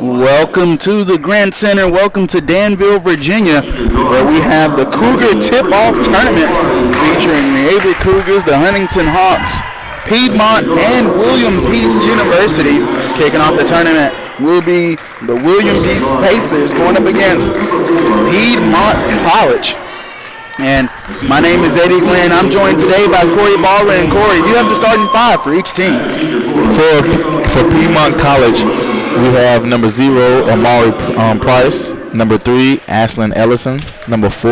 Welcome to the Grand Center. Welcome to Danville, Virginia, where we have the Cougar Tip-Off Tournament featuring the Averett Cougars, the Huntington Hawks, Piedmont, and William Peace University. Kicking off the tournament will be the William Peace Pacers going up against Piedmont College. And my name is Eddie Glenn. I'm joined today by Corey Baldwin. And Corey, you have the starting five for each team. For Piedmont College, we have number 0, Amari Price. Number 3, Ashlyn Ellison. Number 4,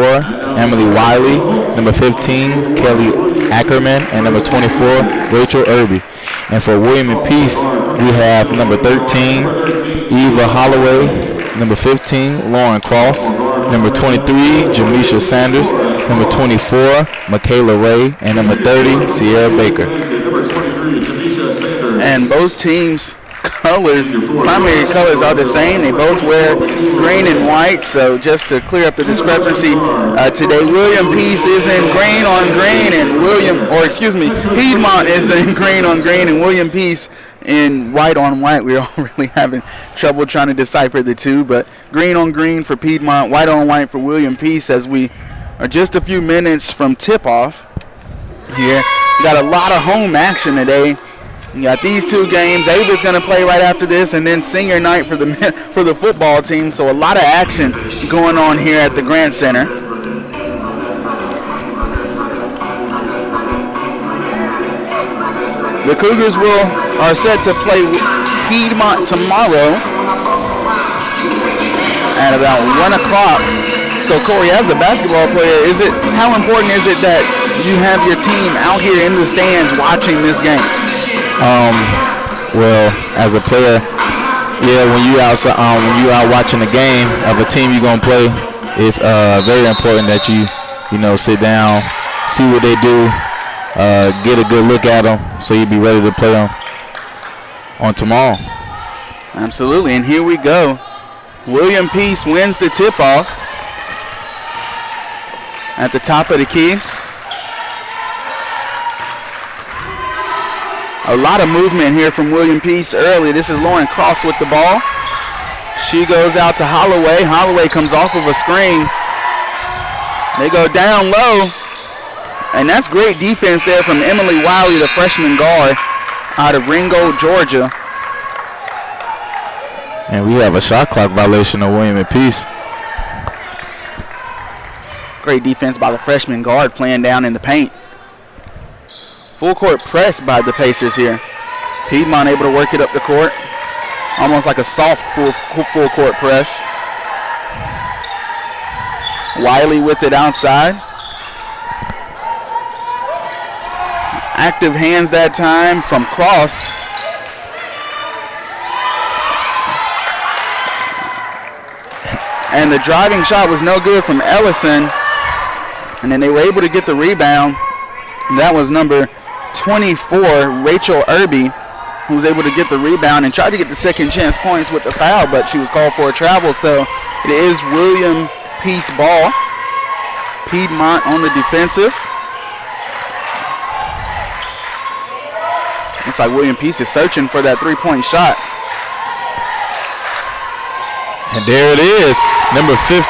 Emily Wiley. Number 15, Kelly Ackerman. And number 24, Rachel Irby. And for William and Peace, we have number 13, Eva Holloway. Number 15, Lauren Cross. Number 23, Jamisha Sanders. Number 24, Michaela Ray. And number 30, Sierra Baker. And both teams' primary colors are the same. They both wear green and white. So just to clear up the discrepancy, today William Peace is in green on green, and Piedmont is in green on green, and William Peace in white on white. We're all really having trouble trying to decipher the two, but green on green for Piedmont, white on white for William Peace, as we are just a few minutes from tip-off here. We got a lot of home action today. You got these two games. Ava's going to play right after this, and then senior night for the football team. So a lot of action going on here at the Grand Center. The Cougars are set to play Piedmont tomorrow at about 1 o'clock. So Corey, as a basketball player, how important is it that you have your team out here in the stands watching this game? Well, as a player, yeah, when you out watching the game of a team you're gonna play, it's very important that you sit down, see what they do, get a good look at them, so you be ready to play them on tomorrow. Absolutely, and here we go. William Peace wins the tip-off at the top of the key. A lot of movement here from William Peace early. This is Lauren Cross with the ball. She goes out to Holloway. Holloway comes off of a screen. They go down low. And that's great defense there from Emily Wiley, the freshman guard out of Ringgold, Georgia. And we have a shot clock violation of William and Peace. Great defense by the freshman guard playing down in the paint. Full court press by the Pacers here. Piedmont able to work it up the court. Almost like a soft full court press. Wiley with it outside. Active hands that time from Cross. And the driving shot was no good from Ellison. And then they were able to get the rebound. That was number 24, Rachel Irby, who was able to get the rebound and tried to get the second chance points with the foul, but she was called for a travel. So it is William Peace ball. Piedmont on the defensive. Looks like William Peace is searching for that three-point shot. And there it is, number 15,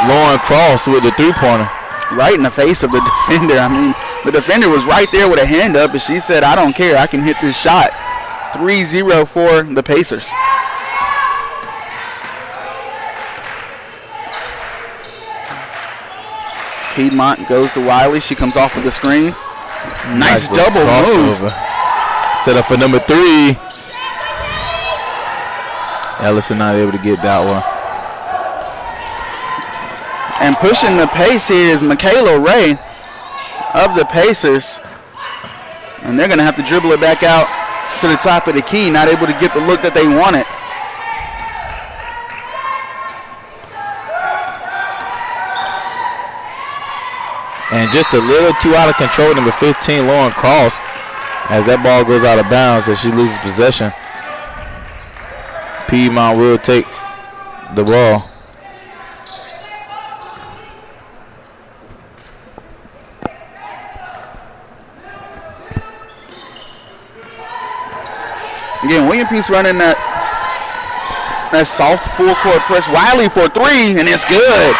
Lauren Cross with the three-pointer. Right in the face of the defender. I mean, the defender was right there with a hand up, and she said, I don't care, I can hit this shot. 3-0 for the Pacers. Piedmont goes to Wiley. She comes off of the screen. Nice double move. Set up for number 3. Ellison not able to get that one. And pushing the pace here is Michaela Ray of the Pacers. And they're going to have to dribble it back out to the top of the key, not able to get the look that they wanted. And just a little too out of control, number 15, Lauren Cross, as that ball goes out of bounds as she loses possession. Piedmont will take the ball. Again, William Peace running that That soft full court press. Wiley for three, and it's good.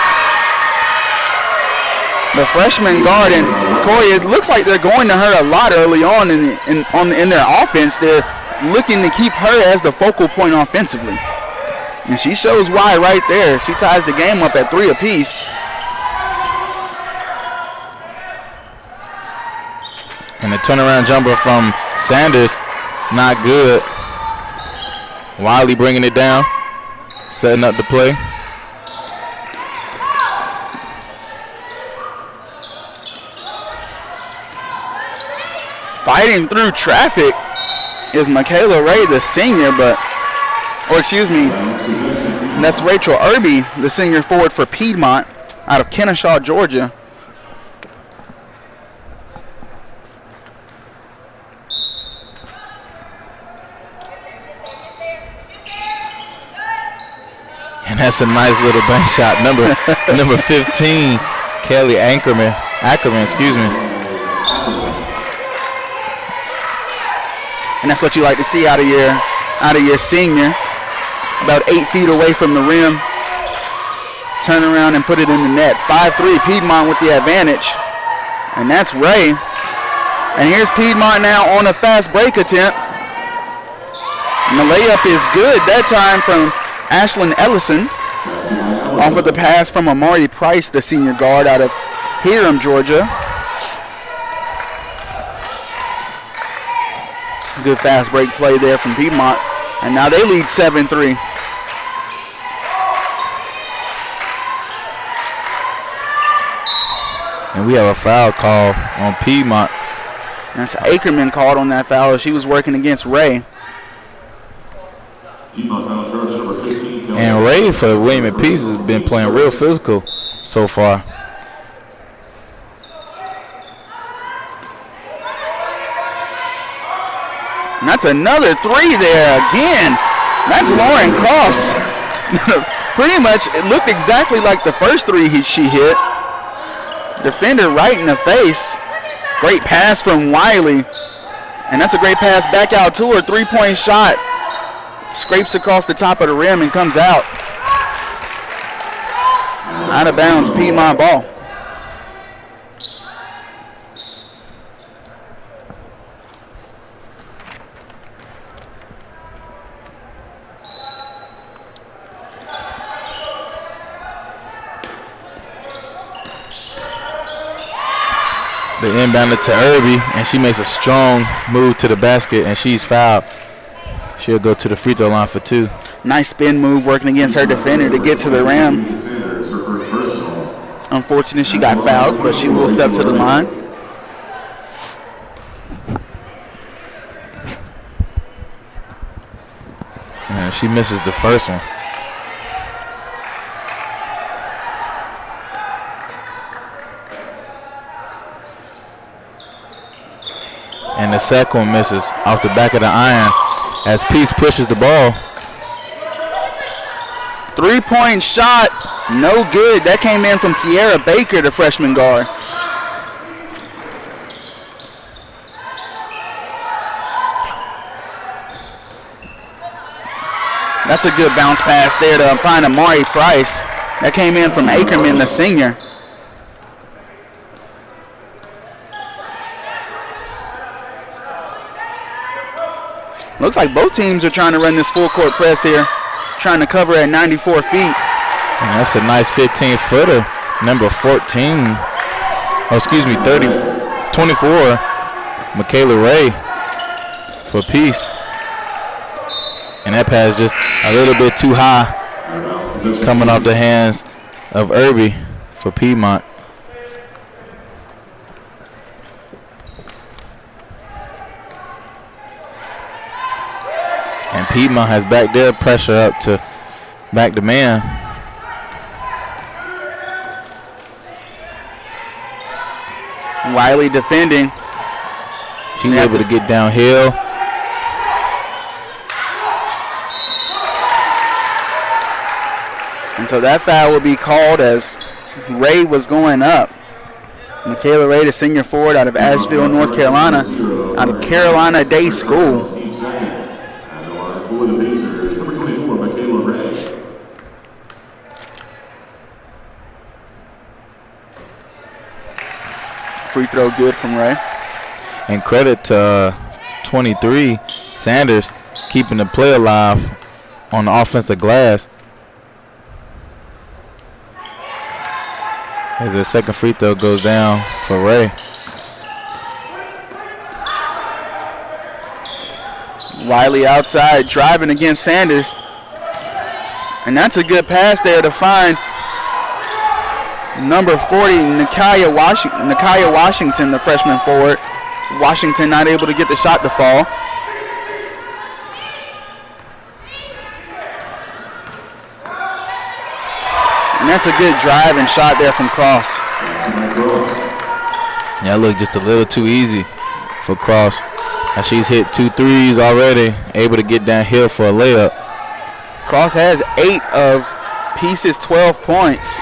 The freshman guard, and Corey, it looks like they're going to her a lot early on in their offense. They're looking to keep her as the focal point offensively. And she shows why right there. She ties the game up at 3 apiece. And the turnaround jumper from Sanders, not good. Wiley bringing it down, setting up the play. Fighting through traffic is Michaela Ray, the senior, that's Rachel Irby, the senior forward for Piedmont out of Kennesaw, Georgia. And that's a nice little bank shot. Number 15, Kelly Ackerman, And that's what you like to see out of your senior. About 8 feet away from the rim. Turn around and put it in the net. 5-3, Piedmont with the advantage. And that's Ray. And here's Piedmont now on a fast break attempt. And the layup is good that time from Ashlyn Ellison. Off of the pass from Amari Price, the senior guard out of Hiram, Georgia. Good fast break play there from Piedmont. And now they lead 7-3. And we have a foul call on Piedmont. That's Ackerman called on that foul. She was working against Ray. And Ray for William and Peace has been playing real physical so far. And that's another three there again. That's Lauren Cross. Pretty much, it looked exactly like the first three she hit. Defender right in the face. Great pass from Wiley. And that's a great pass back out to her. 3-point shot. Scrapes across the top of the rim and comes out. Out of bounds, Piedmont ball. The inbounder to Irby, and she makes a strong move to the basket, and she's fouled. She'll go to the free throw line for 2. Nice spin move working against her defender to get to the rim. Unfortunate she got fouled, but she will step to the line. And she misses the first one. And the second one misses off the back of the iron as Peace pushes the ball. 3-point shot, no good. That came in from Sierra Baker, the freshman guard. That's a good bounce pass there to find Amari Price. That came in from Ackerman, the senior. Looks like both teams are trying to run this full court press here, trying to cover at 94 feet. And that's a nice 15-footer. Number 14, 24, Michaela Ray for Peace. And that pass just a little bit too high, coming off the hands of Irby for Piedmont. And Piedmont has back their pressure up to back the man. Wiley defending. She's able to get downhill. And so that foul will be called as Ray was going up. Michaela Ray, the senior forward out of Asheville, North Carolina, out of Carolina Day School. Free throw good from Ray. And credit to 23, Sanders, keeping the play alive on the offensive glass. As the second free throw goes down for Ray. Wiley outside, driving against Sanders. And that's a good pass there to find number 40, Nakia Washington, the freshman forward. Washington not able to get the shot to fall. And that's a good drive and shot there from Cross. Yeah, it looked just a little too easy for Cross. And she's hit 2 threes already, able to get downhill for a layup. Cross has 8 of Peace's 12 points.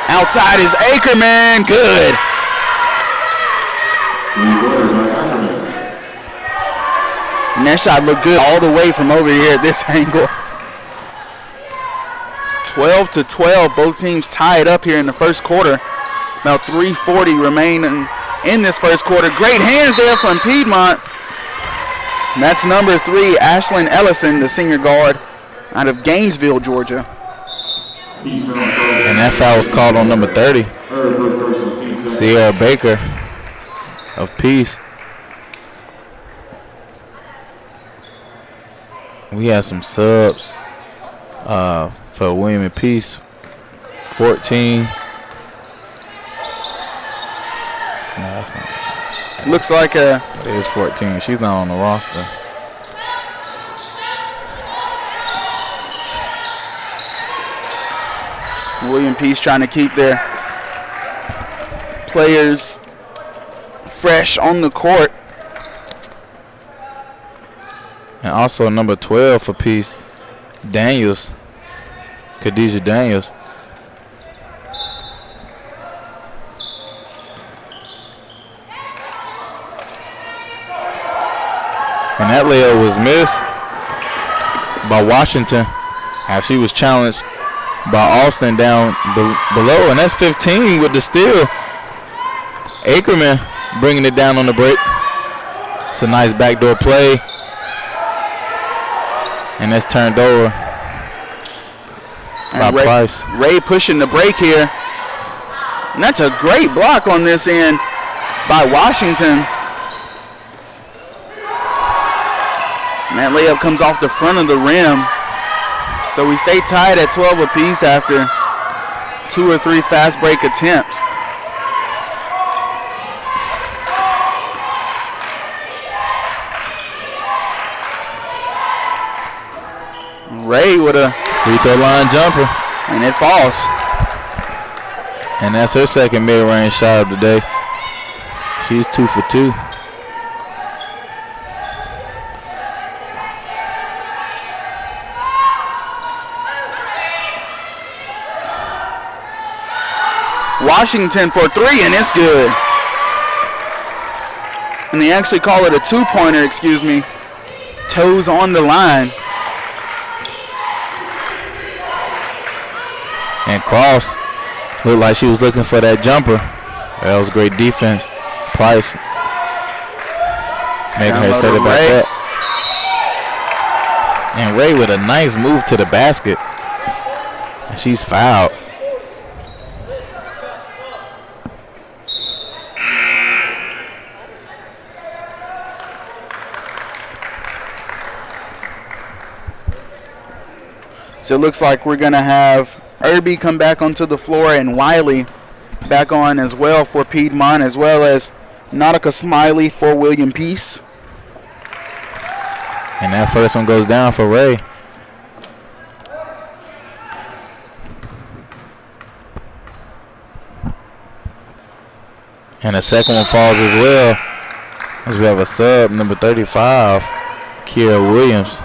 Outside is Ackerman, good. And that shot looked good all the way from over here at this angle. 12-12, both teams tied up here in the first quarter. About 3:40 remaining in this first quarter. Great hands there from Piedmont. And that's number 3, Ashlyn Ellison, the senior guard out of Gainesville, Georgia. And that foul was called on number 30, Sierra Baker of Peace. We had some subs for William and Peace. 14. No, that's not. Looks like it is 14. She's not on the roster. William Peace trying to keep their players fresh on the court. And also number 12 for Peace, Daniels, Khadijah Daniels. And that layup was missed by Washington as she was challenged by Austin down below. And that's 15 with the steal. Ackerman bringing it down on the break. It's a nice backdoor play. And that's turned over by Price. Ray pushing the break here. And that's a great block on this end by Washington. And that layup comes off the front of the rim. So we stay tied at 12 apiece after 2 or 3 fast break attempts. Ray with a free throw line jumper. And it falls. And that's her second mid-range shot of the day. She's 2 for 2. Washington for 3, and it's good. And they actually call it a 2-pointer, excuse me. Toes on the line. And Cross looked like she was looking for that jumper. That was great defense. Price making her set it back up. And Ray with a nice move to the basket. And she's fouled. So it looks like we're going to have Irby come back onto the floor and Wiley back on as well for Piedmont, as well as Nautica Smiley for William Peace. And that first one goes down for Ray. And the second one falls as well, as we have a sub, number 35, Kiera Williams.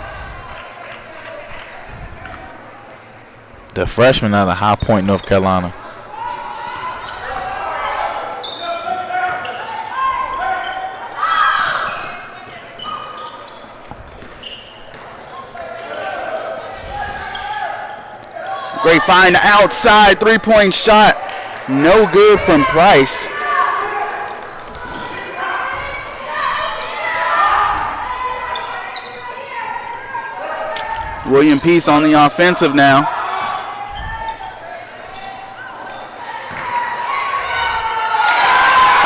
The freshman out of High Point, North Carolina. Great find outside, 3-point shot No good from Price. William Peace on the offensive now.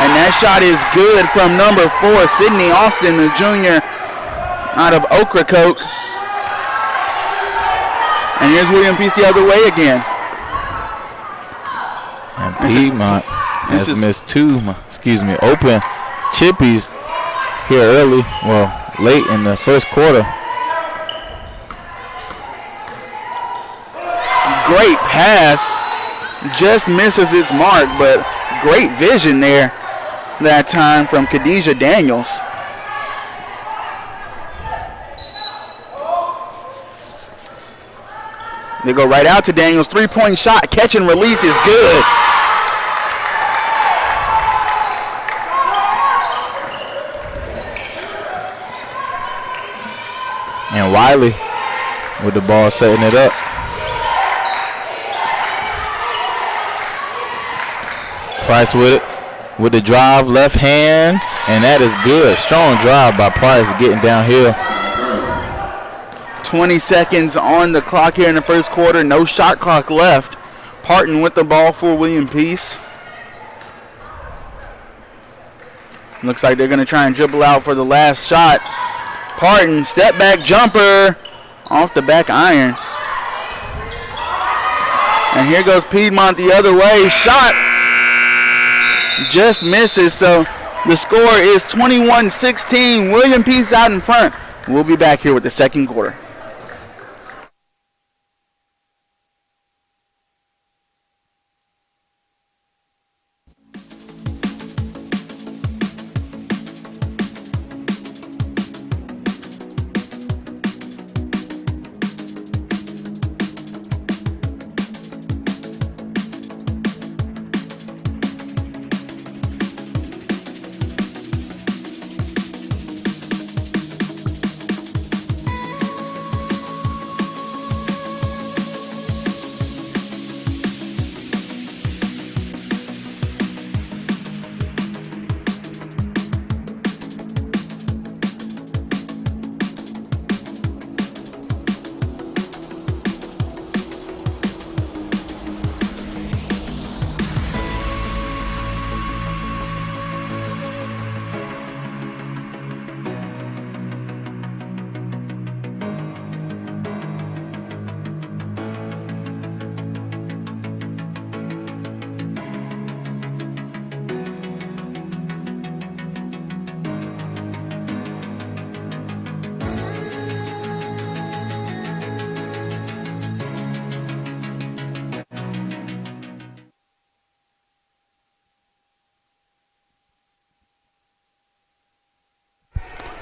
And that shot is good from number 4, Sydney Austin, the junior out of Ocracoke. And here's William Peace the other way again. And Piedmont has missed 2, open chippies here early, late in the first quarter. Great pass, just misses its mark, but great vision there that time from Khadijah Daniels. They go right out to Daniels, 3-point shot, catch and release is good. And Wiley with the ball setting it up. Price with it, with the drive, left hand, and that is good. Strong drive by Price getting downhill. 20 seconds on the clock here in the first quarter. No shot clock left. Parton with the ball for William Peace. Looks like they're going to try and dribble out for the last shot. Parton, step back jumper off the back iron. And here goes Piedmont the other way. Shot just misses. So the score is 21-16. William Peace out in front. We'll be back here with the second quarter.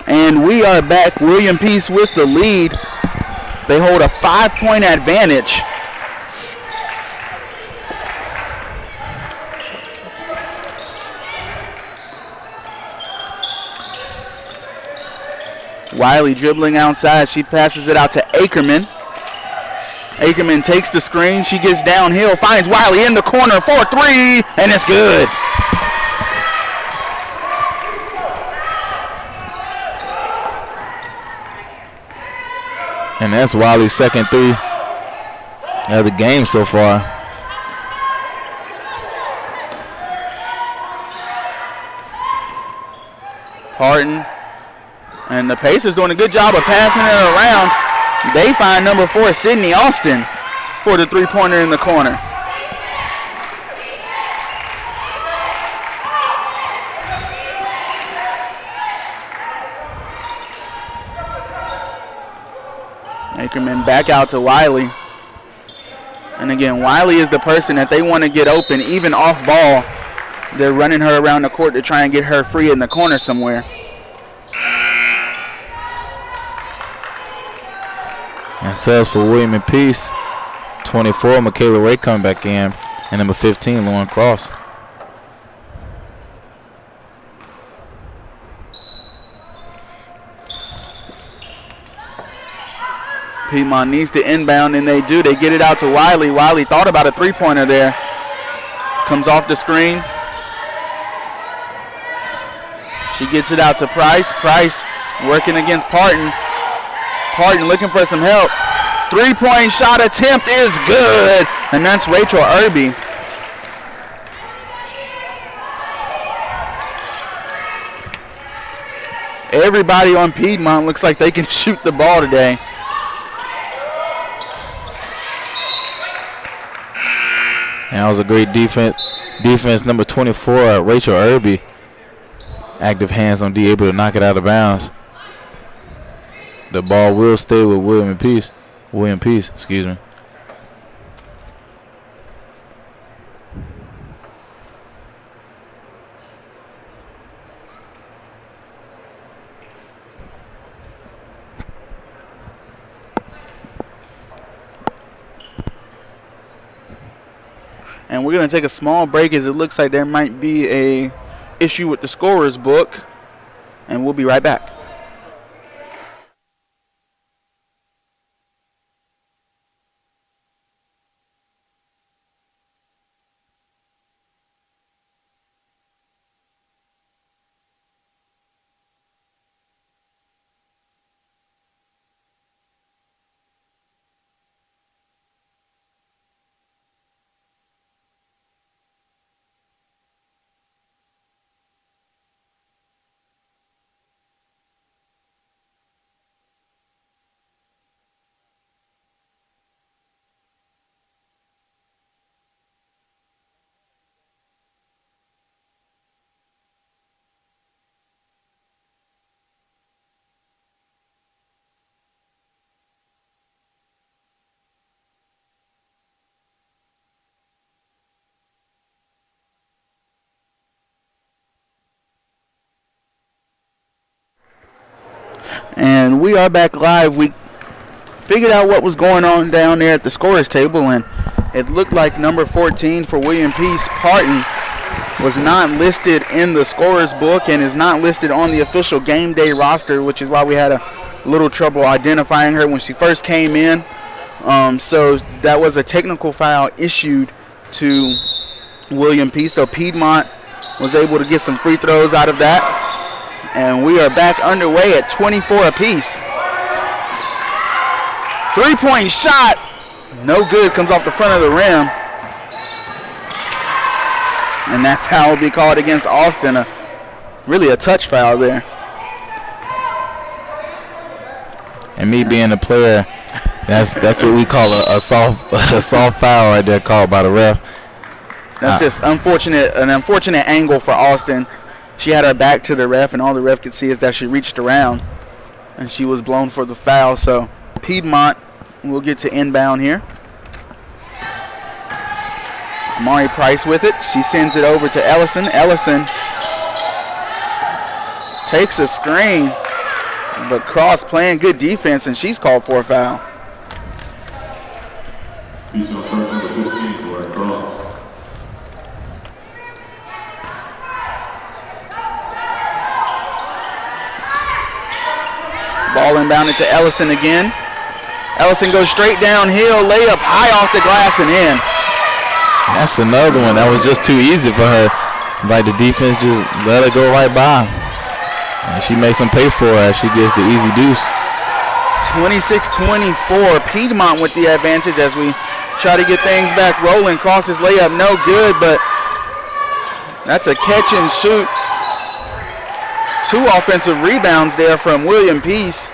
And we are back. William Peace with the lead. They hold a 5-point advantage. Wiley dribbling outside. She passes it out to Ackerman. Ackerman takes the screen. She gets downhill, finds Wiley in the corner for 3, and it's good. And that's Wiley's second 3 of the game so far. Parton and the Pacers doing a good job of passing it around. They find number 4, Sydney Austin, for the 3-pointer in the corner. Ackerman back out to Wiley. And again, Wiley is the person that they want to get open, even off ball. They're running her around the court to try and get her free in the corner somewhere. And subs for William and Peace. 24, Michaela Ray coming back in. And number 15, Lauren Cross. Piedmont needs to inbound, and they do. They get it out to Wiley. Wiley thought about a 3-pointer there. Comes off the screen. She gets it out to Price. Price working against Parton. Parton looking for some help. Three-point shot attempt is good, and that's Rachel Irby. Everybody on Piedmont looks like they can shoot the ball today. And that was a great defense. Defense number 24, Rachel Irby. Active hands on D, able to knock it out of bounds. The ball will stay with William Peace. Excuse me. And we're going to take a small break as it looks like there might be a issue with the scorer's book. And we'll be right back. And we are back live. We figured out what was going on down there at the scorer's table, and it looked like number 14 for William Peace, Parton, was not listed in the scorer's book and is not listed on the official game day roster, which is why we had a little trouble identifying her when she first came in. So that was a technical foul issued to William Peace. So Piedmont was able to get some free throws out of that. And we are back underway at 24 apiece. Three-point shot. No good. Comes off the front of the rim. And that foul will be called against Austin. Really a touch foul there. And me being a player, that's what we call a soft foul right there called by the ref. That's just an unfortunate angle for Austin. She had her back to the ref, and all the ref could see is that she reached around, and she was blown for the foul. So Piedmont will get to inbound here. Amari Price with it. She sends it over to Ellison. Ellison takes a screen, but Cross playing good defense, and she's called for a foul. He's on charge number 15 for Cross. Ball inbounded to Ellison again. Ellison goes straight downhill, layup high off the glass and in. That's another one that was just too easy for her. Like the defense just let her go right by. And she makes them pay for it as she gets the easy deuce. 26-24, Piedmont with the advantage as we try to get things back rolling. Crosses layup, no good, but that's a catch and shoot. Two offensive rebounds there from William Peace.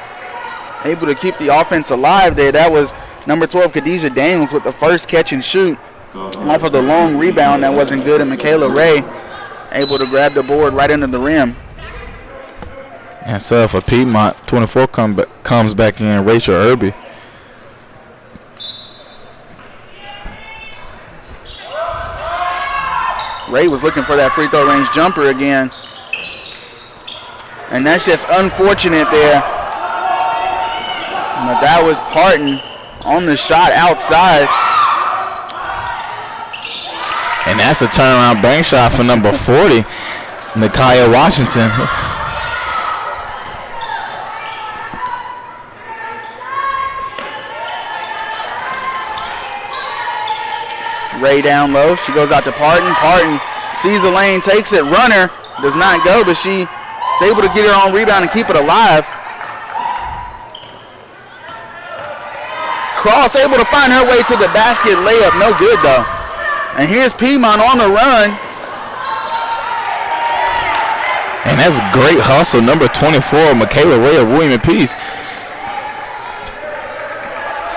Able to keep the offense alive there. That was number 12, Khadijah Daniels, with the first catch and shoot off of the long rebound that wasn't good, and Michaela Ray able to grab the board right under the rim. And so for Piedmont, 24 comes back in, Rachel Irby. Ray was looking for that free throw range jumper again. And that's just unfortunate there. But that was Parton on the shot outside. And that's a turnaround bank shot for number 40, Nakia Washington. Ray down low. She goes out to Parton. Parton sees the lane, takes it. Runner does not go, but she is able to get her own rebound and keep it alive. Cross able to find her way to the basket. Layup no good though. And here's Piedmont on the run. And that's great hustle. Number 24, Michaela Ray of William & Peace.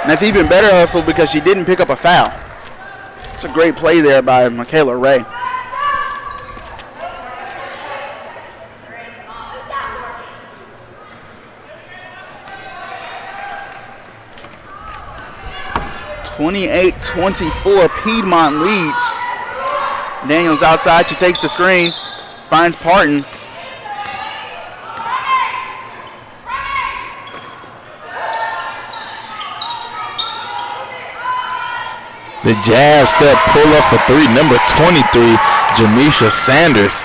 And that's even better hustle because she didn't pick up a foul. It's a great play there by Michaela Ray. (28-24) Piedmont leads. Daniels outside. She takes the screen. Finds Parton. The jab step pull up for three. Number 23, Jamisha Sanders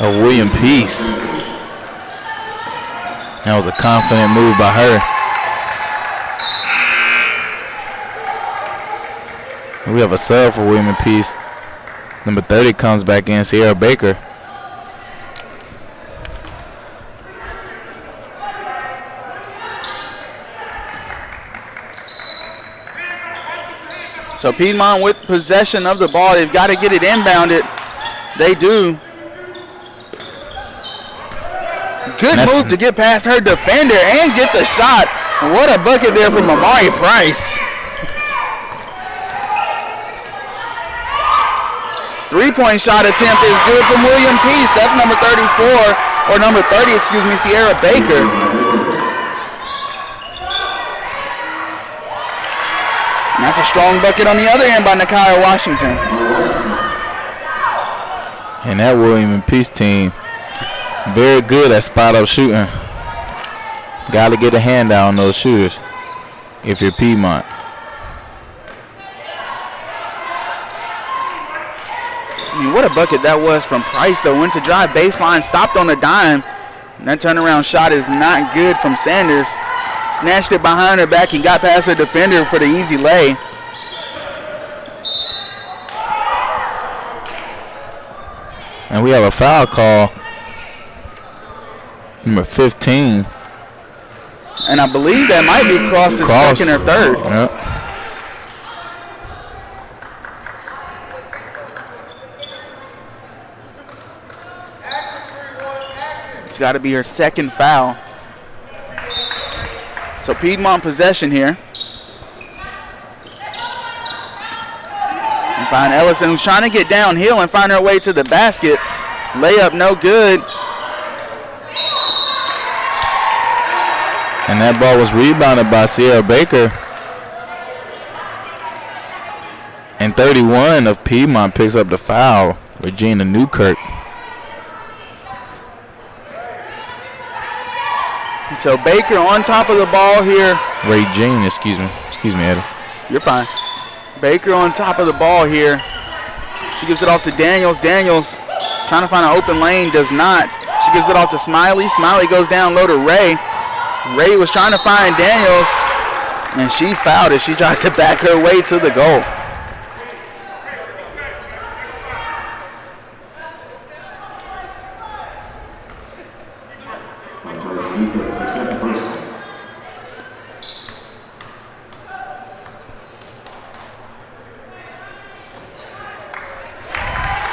of William Peace. That was a confident move by her. We have a sub for William & Peace. Number 30 comes back in, Sierra Baker. So Piedmont with possession of the ball. They've got to get it inbounded. They do. Good move to get past her defender and get the shot. What a bucket there from Amari Price. Three-point shot attempt is good from William Peace. That's number 34, or number 30, excuse me, Sierra Baker. And that's a strong bucket on the other end by Nakia Washington. And that William & Peace team, very good at spot-up shooting. Got to get a hand out on those shooters if you're Piedmont. I mean, what a bucket that was from Price, though. Went to drive baseline, stopped on a dime. And that turnaround shot is not good from Sanders. Snatched it behind her back and got past her defender for the easy lay. And we have a foul call. Number 15. And I believe that might be Cross's second or third. Yep. It's got to be her second foul. So Piedmont possession here. And find Ellison, who's trying to get downhill and find her way to the basket. Layup no good. And that ball was rebounded by Sierra Baker. And 31 of Piedmont picks up the foul. Regina Newkirk. So Baker on top of the ball here. Regina, excuse me. Excuse me, Eddie. You're fine. Baker on top of the ball here. She gives it off to Daniels. Daniels trying to find an open lane, does not. She gives it off to Smiley. Smiley goes down low to Ray. Ray was trying to find Daniels, and she's fouled as she tries to back her way to the goal.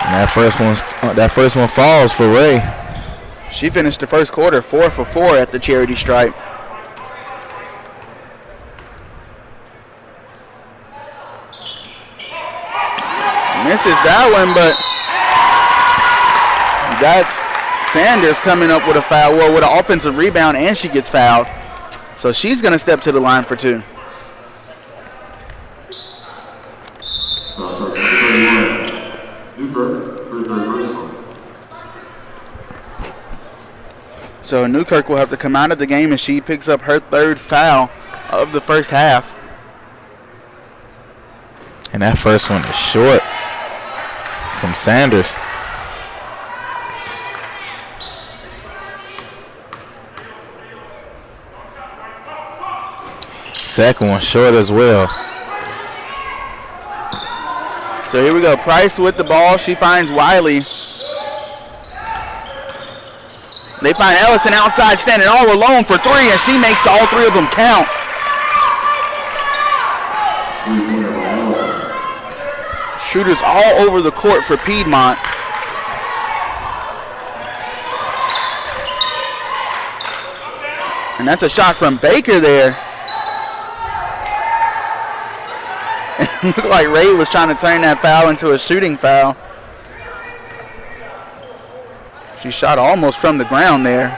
And that first one falls for Ray. She finished the first quarter 4 for 4 at the charity stripe. Misses that one, but that's Sanders coming up with a foul, well, with an offensive rebound, and she gets fouled. So she's going to step to the line for 2. So Newkirk will have to come out of the game as she picks up her third foul of the first half. And that first one is short from Sanders. Second one short as well. So So here we go. Price with the ball. She finds Wiley. They find Ellison outside standing all alone for three, and she makes all three of them count. Shooters all over the court for Piedmont. And that's a shot from Baker there. It looked like Ray was trying to turn that foul into a shooting foul. She shot almost from the ground there.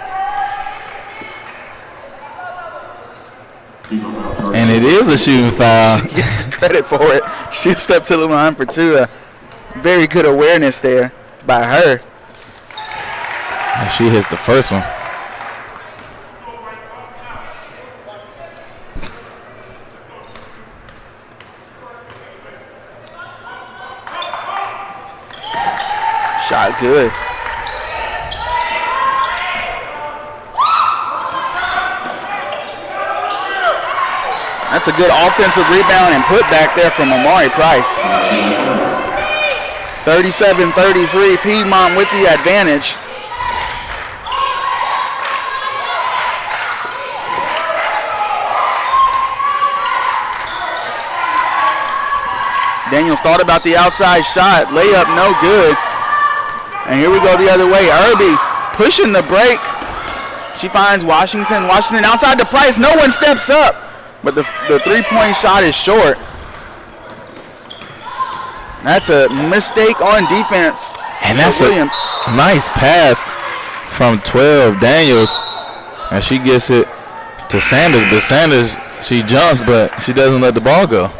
And it is a shooting foul. She gets the credit for it. She'll step to the line for two. Very good awareness there by her. And she hits the first one. Shot good. That's a good offensive rebound and put back there from Amari Price. 37-33, Piedmont with the advantage. Daniels thought about the outside shot. Layup no good. And here we go the other way. Irby pushing the break. She finds Washington. Washington outside the Price. No one steps up. But the three-point shot is short. That's a mistake on defense. And that's a nice pass from 12, Daniels. And she gets it to Sanders. But Sanders, she jumps, but she doesn't let the ball go.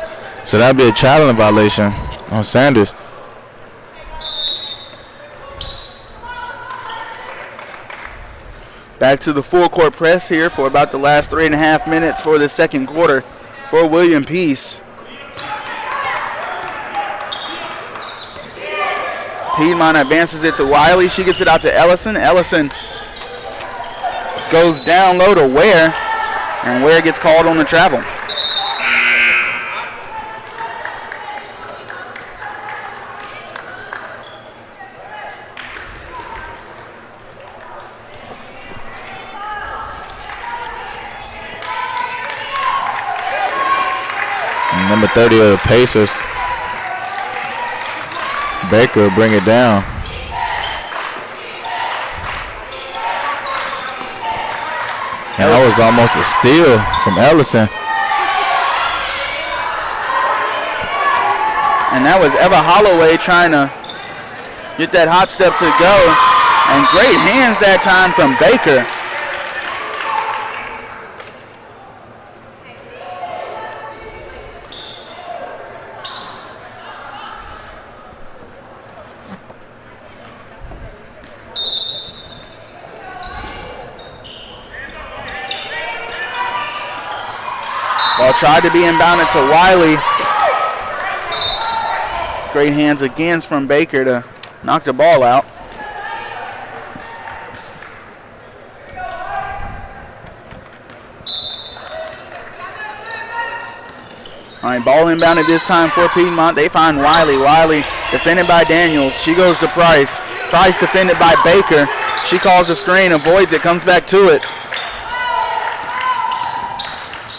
So that'd be a traveling violation on Sanders. Back to the full court press here for about the last 3.5 minutes for the second quarter for William Peace. Piedmont advances it to Wiley. She gets it out to Ellison. Ellison goes down low to Ware, and Ware gets called on the travel. Number 30 of the Pacers, Baker, bring it down. And that was almost a steal from Ellison. And that was Eva Holloway trying to get that hop step to go. And great hands that time from Baker. Ball tried to be inbounded to Wiley. Great hands again from Baker to knock the ball out. All right, ball inbounded this time for Piedmont. They find Wiley. Wiley defended by Daniels. She goes to Price. Price defended by Baker. She calls the screen, avoids it, comes back to it.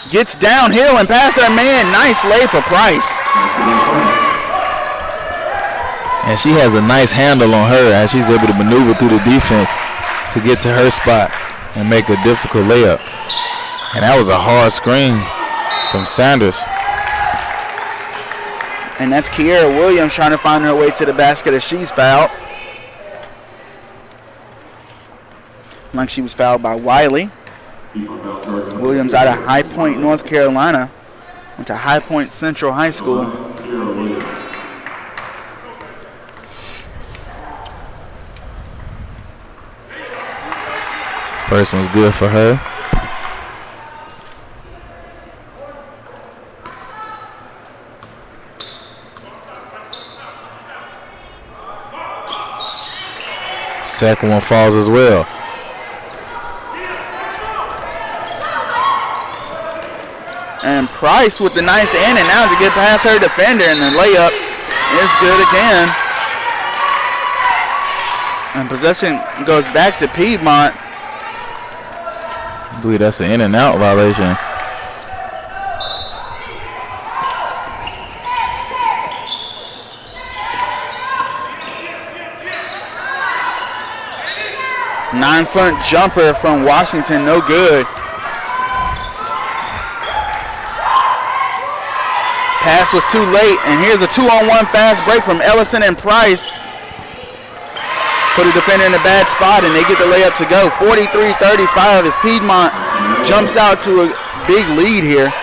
Gets downhill and past her man. Nice lay for Price. And she has a nice handle on her as she's able to maneuver through the defense to get to her spot and make a difficult layup. And that was a hard screen from Sanders. And that's Kiera Williams trying to find her way to the basket as she's fouled. Like she was fouled by Wiley. Williams out of High Point, North Carolina. Went to High Point Central High School. First one's good for her. Second one falls as well. And Price with the nice in and out to get past her defender, and the layup is good again. And possession goes back to Piedmont. I believe that's an in and out violation. Nine-foot jumper from Washington, no good. Pass was too late, and here's a 2-on-1 fast break from Ellison and Price. Put a defender in a bad spot, and they get the layup to go. 43-35 as Piedmont jumps out to a big lead here.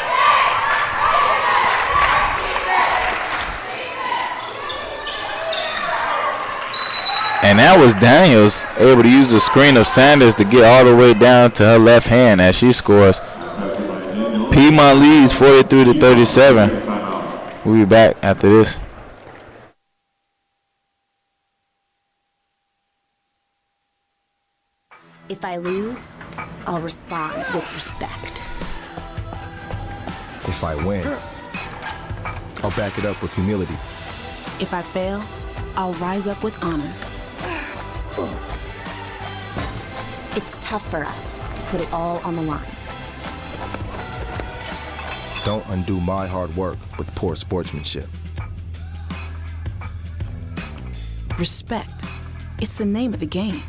And that was Daniels able to use the screen of Sanders to get all the way down to her left hand as she scores. Piedmont leads 43-37. We'll be back after this. If I lose, I'll respond with respect. If I win, I'll back it up with humility. If I fail, I'll rise up with honor. It's tough for us to put it all on the line. Don't undo my hard work with poor sportsmanship. Respect. It's the name of the game.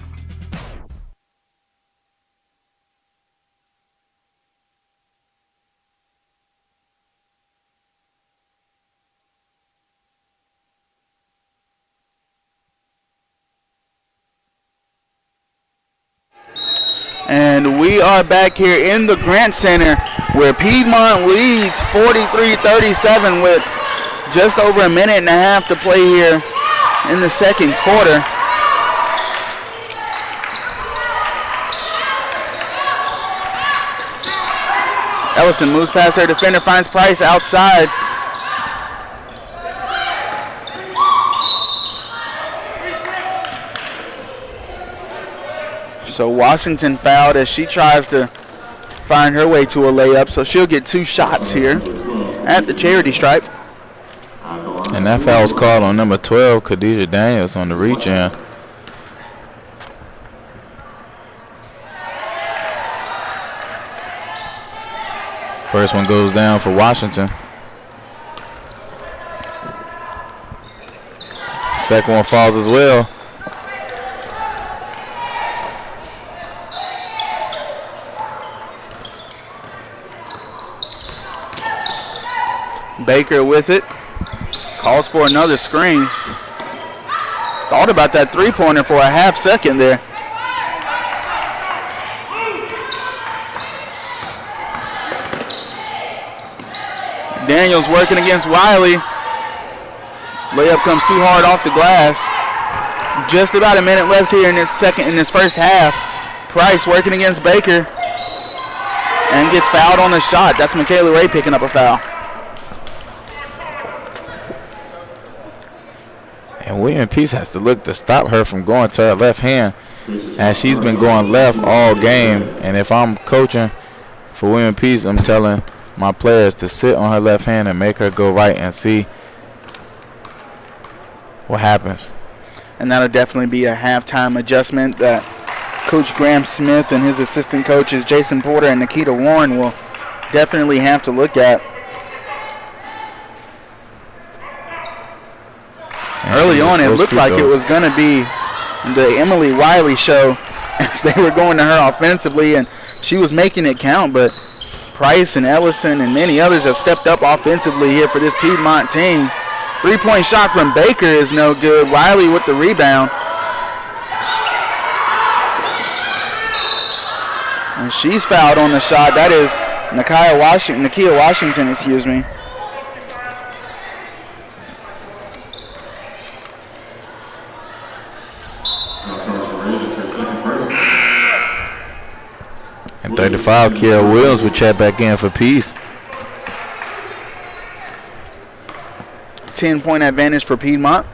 And we are back here in the Grant Center where Piedmont leads 43-37 with just over a minute and a half to play here in the second quarter. Ellison moves past her defender, finds Price outside. So Washington fouled as she tries to find her way to a layup. So she'll get two shots here at the charity stripe. And that foul was called on number 12, Khadijah Daniels, on the reach-in. First one goes down for Washington. Second one falls as well. Baker with it. Calls for another screen. Thought about that three-pointer for a half second there. Daniels working against Wiley. Layup comes too hard off the glass. Just about a minute left here in this first half. Price working against Baker and gets fouled on the shot. That's Michaela Ray picking up a foul. And William Peace has to look to stop her from going to her left hand, as she's been going left all game. And if I'm coaching for William Peace, I'm telling my players to sit on her left hand and make her go right and see what happens. And that'll definitely be a halftime adjustment that Coach Graham Smith and his assistant coaches Jason Porter and Nikita Warren will definitely have to look at. Early on, it looked like it was going to be the Emily Wiley show as they were going to her offensively, and she was making it count, but Price and Ellison and many others have stepped up offensively here for this Piedmont team. Three-point shot from Baker is no good. Wiley with the rebound. And she's fouled on the shot. That is Nakia Washington, excuse me. And 35, Kiera Williams will check back in for Peace. 10-point advantage for Piedmont.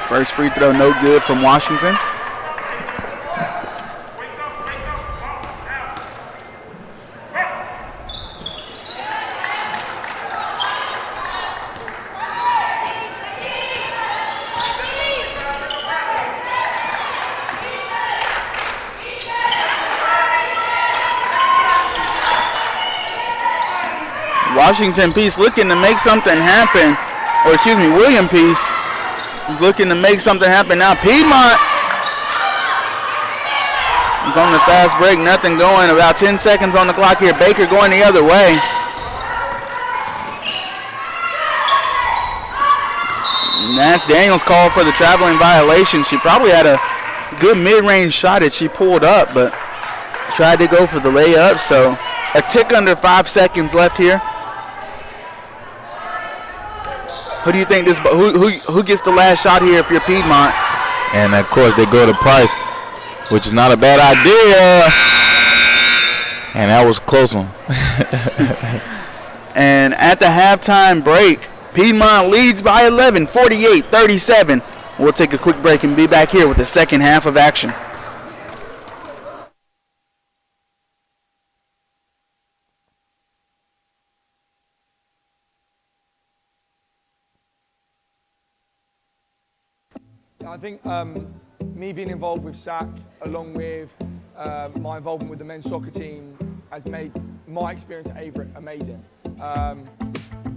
First free throw no good from Washington. Washington Peace looking to make something happen. Or excuse me, William Peace is looking to make something happen now. Piedmont is on the fast break, nothing going. About 10 seconds on the clock here. Baker going the other way. And that's Daniels' call for the traveling violation. She probably had a good mid-range shot that she pulled up, but tried to go for the layup. So a tick under 5 seconds left here. Who do you think this? Who gets the last shot here if you're Piedmont? And of course they go to Price, which is not a bad idea. And that was a close one. And at the halftime break, Piedmont leads by 11, 48-37. We'll take a quick break and be back here with the second half of action. I think me being involved with SAC, along with my involvement with the men's soccer team, has made my experience at Averett amazing.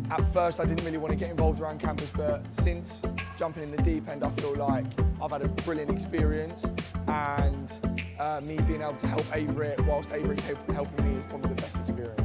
At first, I didn't really want to get involved around campus, but since jumping in the deep end, I feel like I've had a brilliant experience, and me being able to help Averett whilst Averett's helping me is probably the best experience.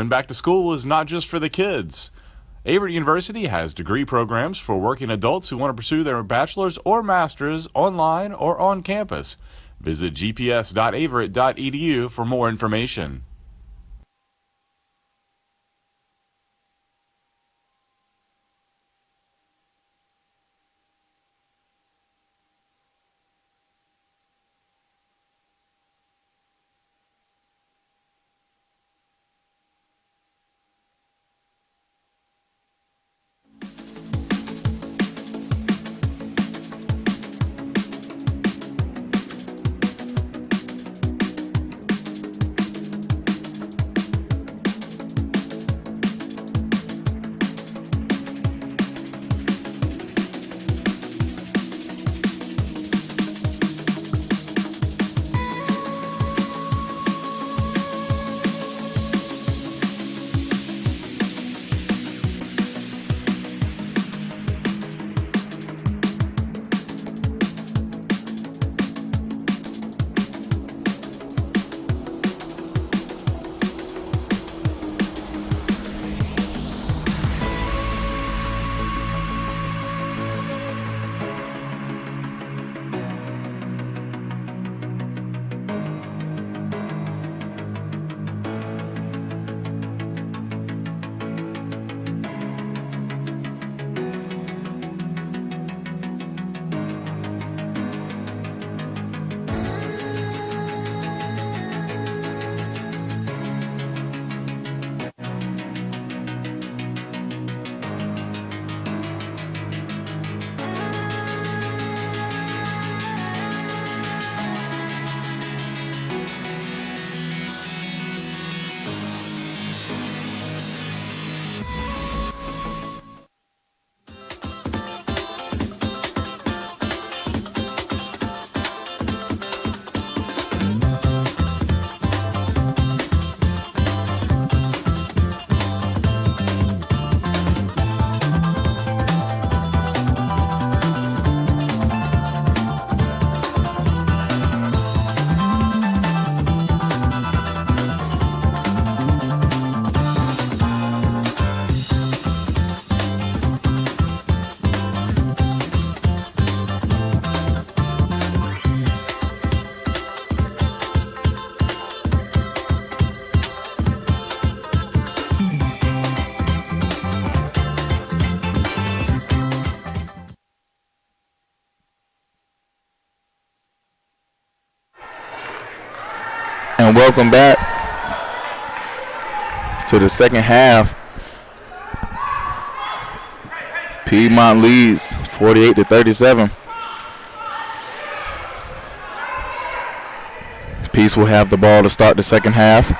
Going back to school is not just for the kids. Averett University has degree programs for working adults who want to pursue their bachelor's or master's online or on campus. Visit gps.averett.edu for more information. And welcome back to the second half. Piedmont leads 48-37. Peace will have the ball to start the second half.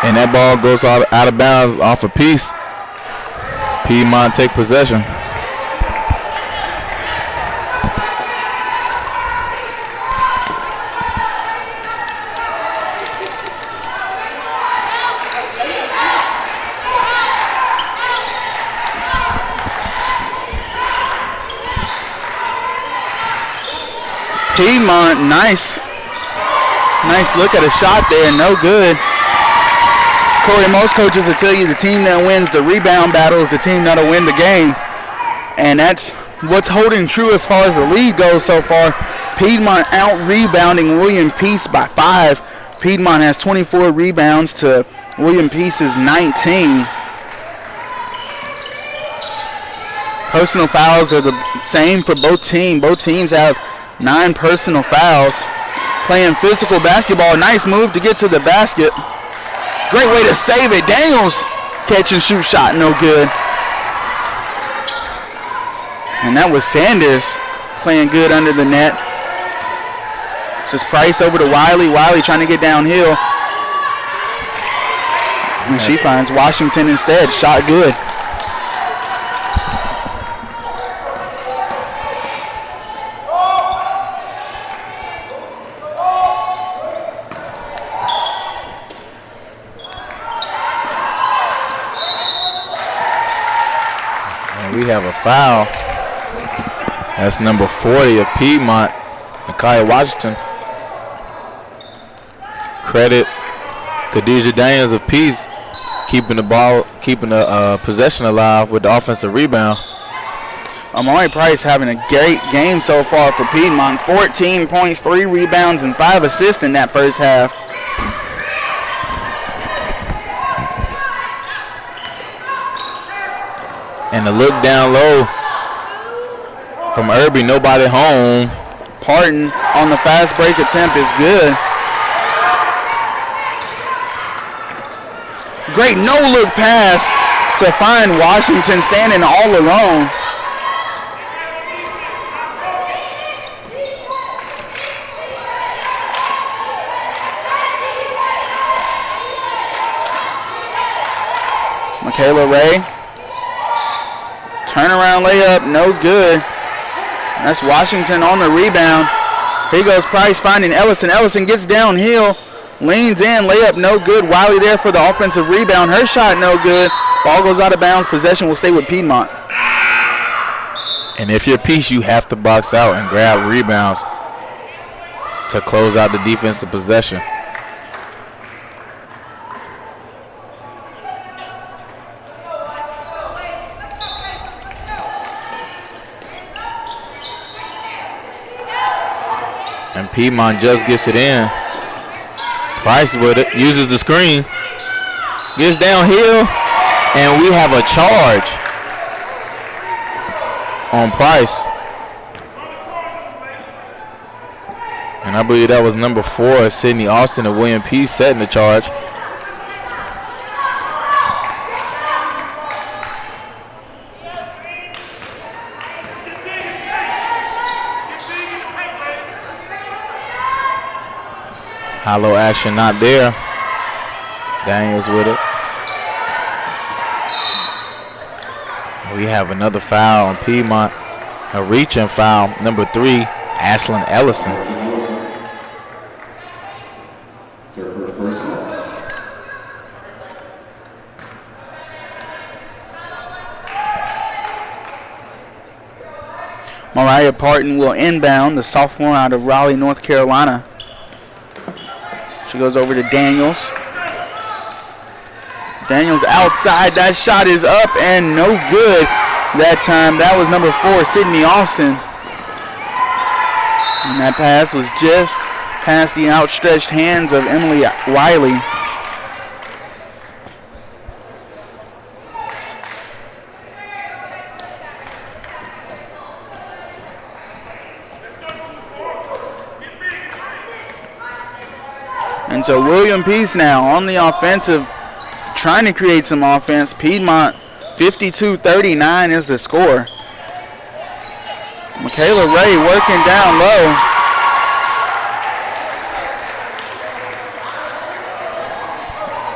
And that ball goes out of bounds off a piece. Piedmont take possession. Piedmont, nice look at a shot there, no good. Corey, most coaches will tell you the team that wins the rebound battle is the team that'll win the game. And that's what's holding true as far as the league goes so far. Piedmont out-rebounding William Peace by 5. Piedmont has 24 rebounds to William Peace's 19. Personal fouls are the same for both teams. Both teams have 9 personal fouls. Playing physical basketball. Nice move to get to the basket. Great way to save it. Daniels catch and shoot shot, no good. And that was Sanders playing good under the net. It's just Price over to Wiley. Wiley trying to get downhill. And she finds Washington instead. Shot good. We have a foul. That's number 40 of Piedmont, Nakia Washington. Credit Khadijah Daniels of Peace keeping the possession alive with the offensive rebound. Amari Price having a great game so far for Piedmont. 14 points, 3 rebounds, and 5 assists in that first half. And the look down low from Irby, nobody home. Parton on the fast break attempt is good. Great no-look pass to find Washington standing all alone. Michaela Ray. Turnaround layup, no good. That's Washington on the rebound. Here goes Price finding Ellison. Ellison gets downhill, leans in, layup no good. Wiley there for the offensive rebound. Her shot no good. Ball goes out of bounds. Possession will stay with Piedmont. And if you're Peace, you have to box out and grab rebounds to close out the defensive possession. And Piedmont just gets it in. Price with it, uses the screen, gets downhill, and we have a charge on Price. And I believe that was number 4, Sydney Austin of William Peace setting the charge. Hollow action not there. Daniels with it. We have another foul on Piedmont. A reaching foul. Number 3, Ashlyn Ellison. Mariah Parton will inbound, the sophomore out of Raleigh, North Carolina. She goes over to Daniels. Daniels outside. That shot is up and no good that time. That was number 4, Sydney Austin. And that pass was just past the outstretched hands of Emily Wiley. And so William Peace now on the offensive, trying to create some offense. Piedmont 52-39 is the score. Michaela Ray working down low.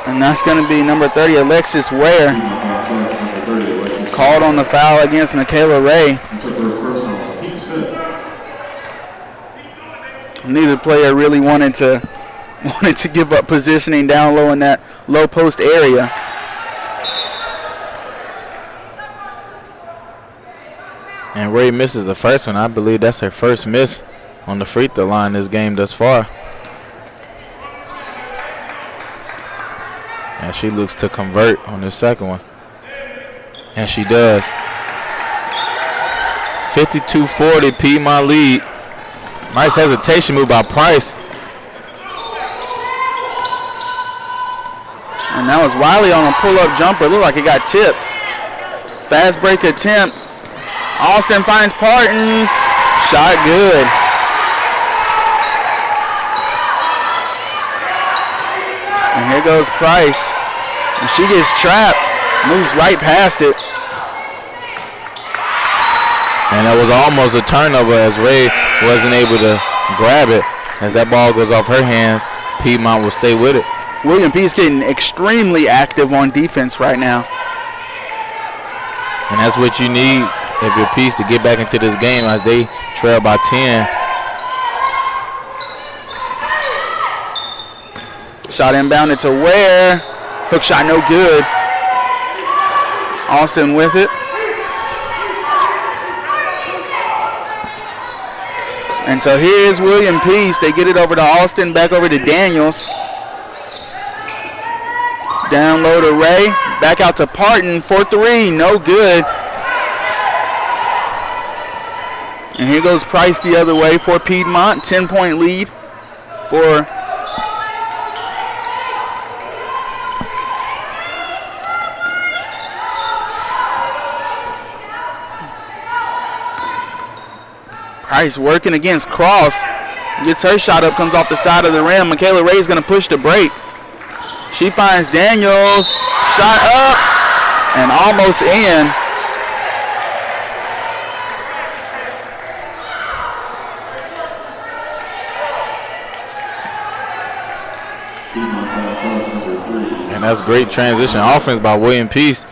And that's going to be number 30, Alexis Ware. Called on the foul against Michaela Ray. Neither player really wanted to give up positioning down low in that low post area. And Ray misses the first one. I believe that's her first miss on the free throw line this game thus far. And she looks to convert on the second one. And she does. 52-40, Piedmont lead. Nice hesitation move by Price. And that was Wiley on a pull-up jumper. Looked like it got tipped. Fast break attempt. Austin finds Parton. Shot good. And here goes Price. And she gets trapped. Moves right past it. And that was almost a turnover as Ray wasn't able to grab it. As that ball goes off her hands, Piedmont will stay with it. William Peace getting extremely active on defense right now. And that's what you need if you're Peace to get back into this game as they trail by 10. Shot inbounded to Ware. Hook shot no good. Austin with it. And so here is William Peace. They get it over to Alston, back over to Daniels. Down low to Ray. Back out to Parton for three. No good. And here goes Price the other way for Piedmont. 10-point lead for Price working against Cross. Gets her shot up, comes off the side of the rim. Michaela Ray's going to push the break. She finds Daniels. Shot up and almost in. And that's great transition offense by William Peace,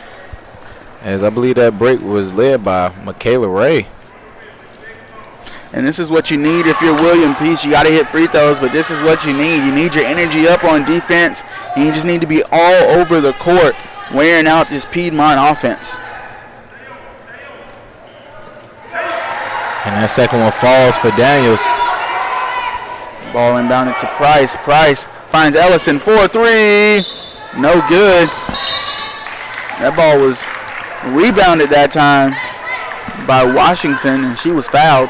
as I believe that break was led by Michaela Ray. And this is what you need if you're William Peace. You got to hit free throws, but this is what you need. You need your energy up on defense, and you just need to be all over the court wearing out this Piedmont offense. And that second one falls for Daniels. Ball inbounded to Price. Price finds Ellison for three. No good. That ball was rebounded that time by Washington, and she was fouled.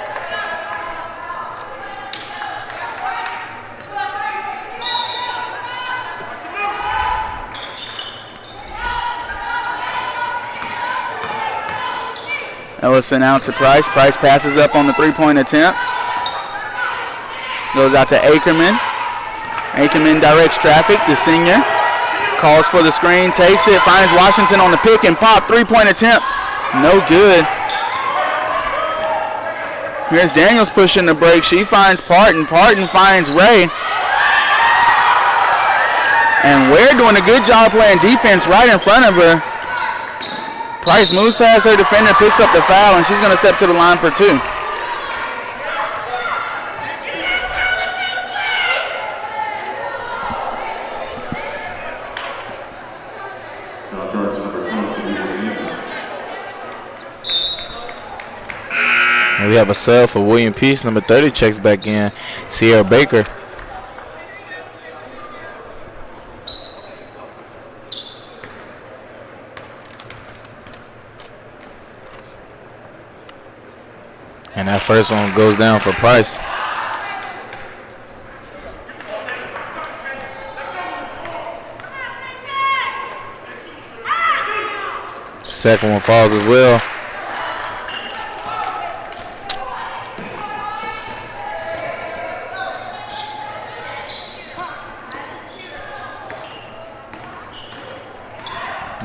Ellison out to Price. Price passes up on the three-point attempt. Goes out to Ackerman. Ackerman directs traffic. The senior calls for the screen, takes it, finds Washington on the pick and pop. Three-point attempt. No good. Here's Daniels pushing the break. She finds Parton. Parton finds Ray. And Ware doing a good job playing defense right in front of her. Price moves past her defender, picks up the foul, and she's going to step to the line for two. And we have a sub for William Peace. Number 30 checks back in, Sierra Baker. And that first one goes down for Price. Second one falls as well.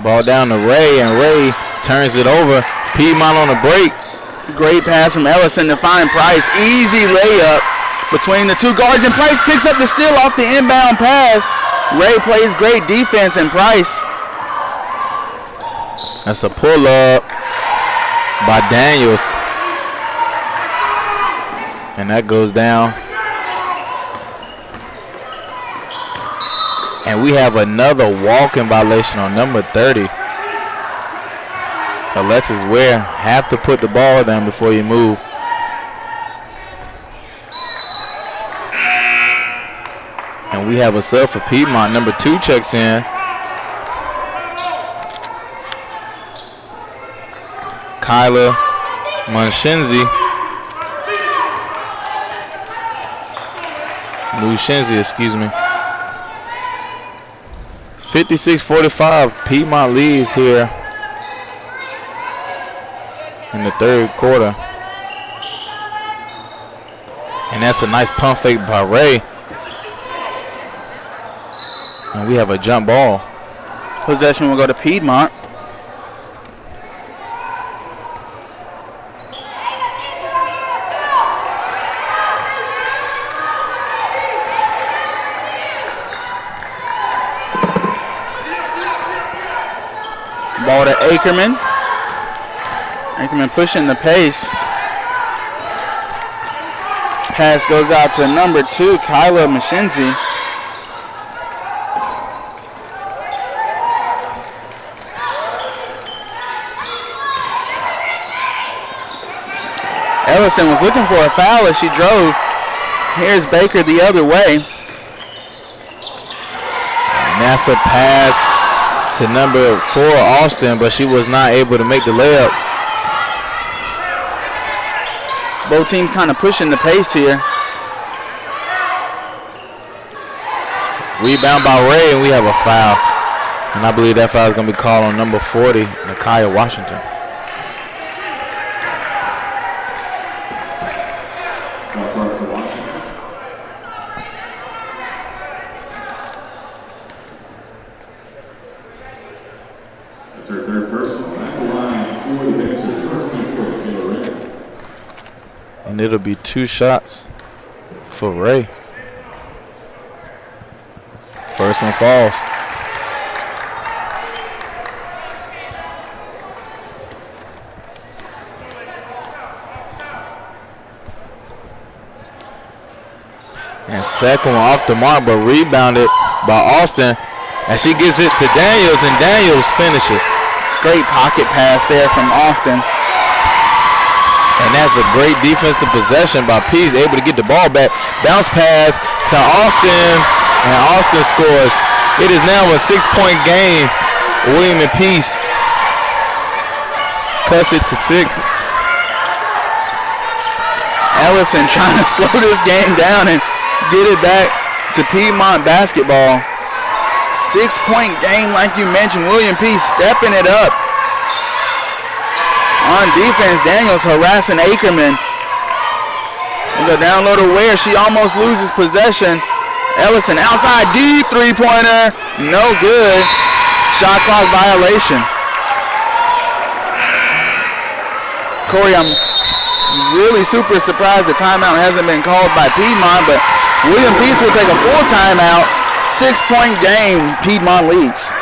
Ball down to Ray, and Ray turns it over. Piedmont on the break. Great pass from Ellison to find Price. Easy layup between the two guards, and Price picks up the steal off the inbound pass. Ray plays great defense, and Price. That's a pull-up by Daniels. And that goes down. And we have another walk-in violation on number 30. Alexis Ware, have to put the ball down before you move. And we have a sub for Piedmont. Number 2 checks in. Kyla Mushinzi, excuse me. 56-45, Piedmont leads here in the third quarter. And that's a nice pump fake by Ray. And we have a jump ball. Possession will go to Piedmont. Ball to Ackerman. Ackerman pushing the pace. Pass goes out to number 2, Kyla Mushinzi. Ellison was looking for a foul as she drove. Here's Baker the other way. And that's a pass to number 4, Austin, but she was not able to make the layup. Both teams kind of pushing the pace here. Rebound by Ray, and we have a foul. And I believe that foul is going to be called on number 40, Nakia Washington. Foul charge for Washington. That's her third personal. At the line for the Pacers, 24, Taylor Ray. And it'll be 2 shots for Ray. First one falls. And second one off the mark, but rebounded by Austin. And she gets it to Daniels, and Daniels finishes. Great pocket pass there from Austin. And that's a great defensive possession by Pease, able to get the ball back. Bounce pass to Austin, and Austin scores. It is now a 6-point game. William and Peace cuts it to 6. Ellison trying to slow this game down and get it back to Piedmont basketball. 6-point game like you mentioned. William Peace stepping it up. On defense, Daniels harassing Ackerman. And go down low to Ware. She almost loses possession. Ellison outside deep three-pointer. No good. Shot clock violation. Corey, I'm really super surprised the timeout hasn't been called by Piedmont, but William Peace will take a full timeout. 6-point game. Piedmont leads.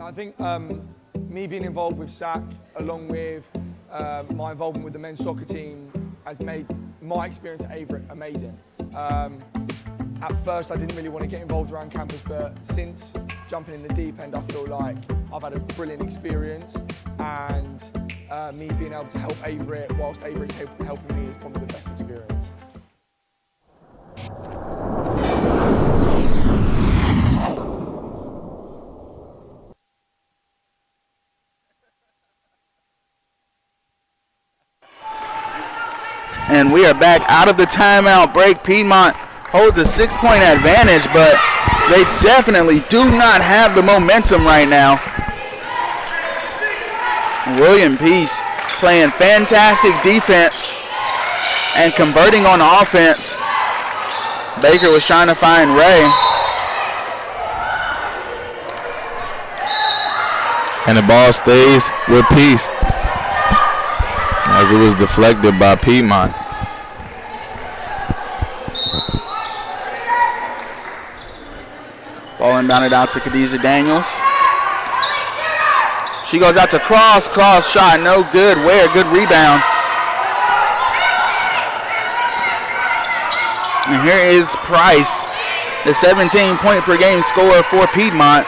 I think me being involved with SAC, along with my involvement with the men's soccer team, has made my experience at Averett amazing. At first, I didn't really want to get involved around campus, but since jumping in the deep end, I feel like I've had a brilliant experience, and me being able to help Averett whilst Averett's helping me is probably the best experience. And we are back out of the timeout break. Piedmont holds a 6-point advantage, but they definitely do not have the momentum right now. William Peace playing fantastic defense and converting on offense. Baker was trying to find Ray. And the ball stays with Peace as it was deflected by Piedmont. Ball inbounded out to Khadijah Daniels. She goes out to Cross. Cross shot, no good. Ware, good rebound. And here is Price, the 17-point per game scorer for Piedmont.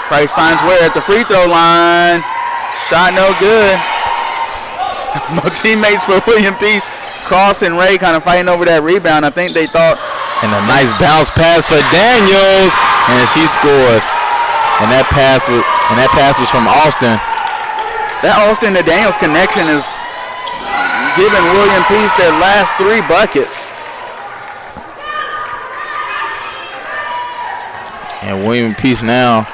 Price finds Ware at the free throw line. Shot no good. No teammates for William Peace. Cross and Ray kind of fighting over that rebound. I think they thought. And a nice bounce pass for Daniels, and she scores. And that pass was from Austin. That Austin to Daniels connection is giving William Peace their last 3 buckets. And William Peace now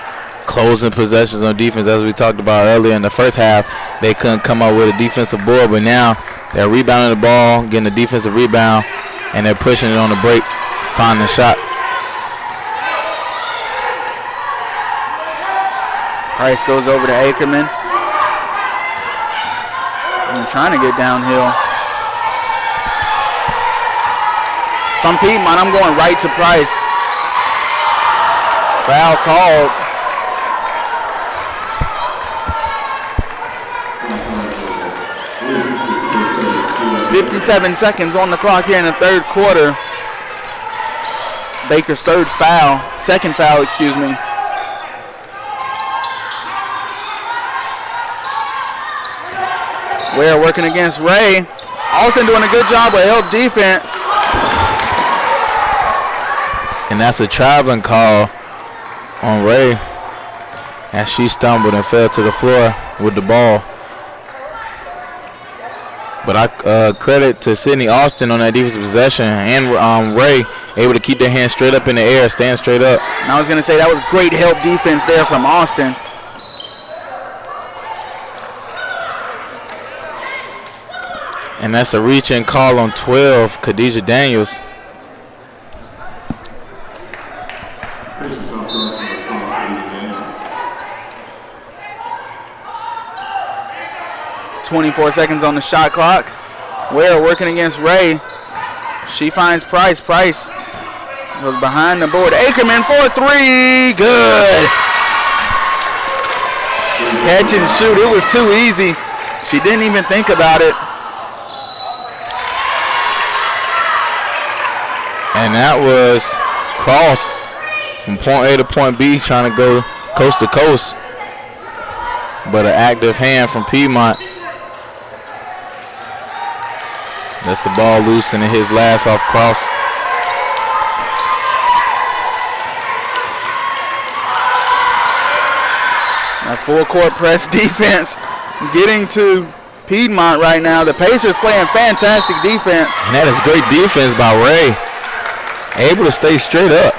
closing possessions on defense, as we talked about earlier in the first half. They couldn't come up with a defensive board, but now they're rebounding the ball, getting a defensive rebound, and they're pushing it on the break, finding shots. Price goes over to Ackerman. And they're trying to get downhill. From Piedmont, I'm going right to Price. Foul called. .57 seconds on the clock here in the third quarter. Baker's second foul, excuse me. Ware working against Ray. Austin doing a good job of help defense. And that's a traveling call on Ray as she stumbled and fell to the floor with the ball. But I credit to Sydney Austin on that defensive possession and Ray able to keep their hands straight up in the air, stand straight up. And I was going to say that was great help defense there from Austin. And that's a reach-in call on 12, Khadijah Daniels. .24 seconds on the shot clock. Ware working against Ray. She finds Price. Price goes behind the board. Ackerman for three. Good. Catch and shoot. It was too easy. She didn't even think about it. And that was Cross from point A to point B trying to go coast to coast. But an active hand from Piedmont. That's the ball loose and it hits last off Cross. A full court press defense getting to Piedmont right now. The Pacers playing fantastic defense. And that is great defense by Ray. Able to stay straight up.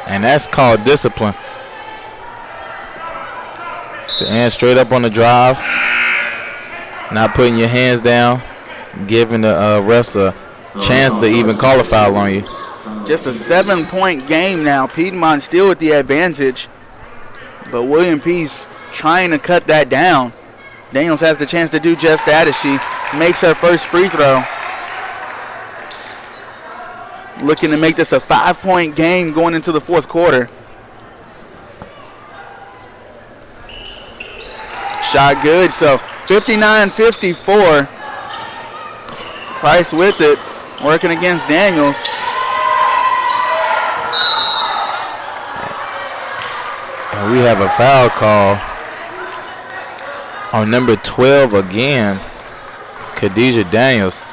And that's called discipline. Stand straight up on the drive. Not putting your hands down. Giving the refs a chance to even call a foul on you. Just a 7-point game now. Piedmont still with the advantage. But William Peace trying to cut that down. Daniels has the chance to do just that as she makes her first free throw. Looking to make this a 5-point game going into the fourth quarter. Shot good, so 59-54. Price with it, working against Daniels. And we have a foul call on number 12 again, Khadijah Daniels.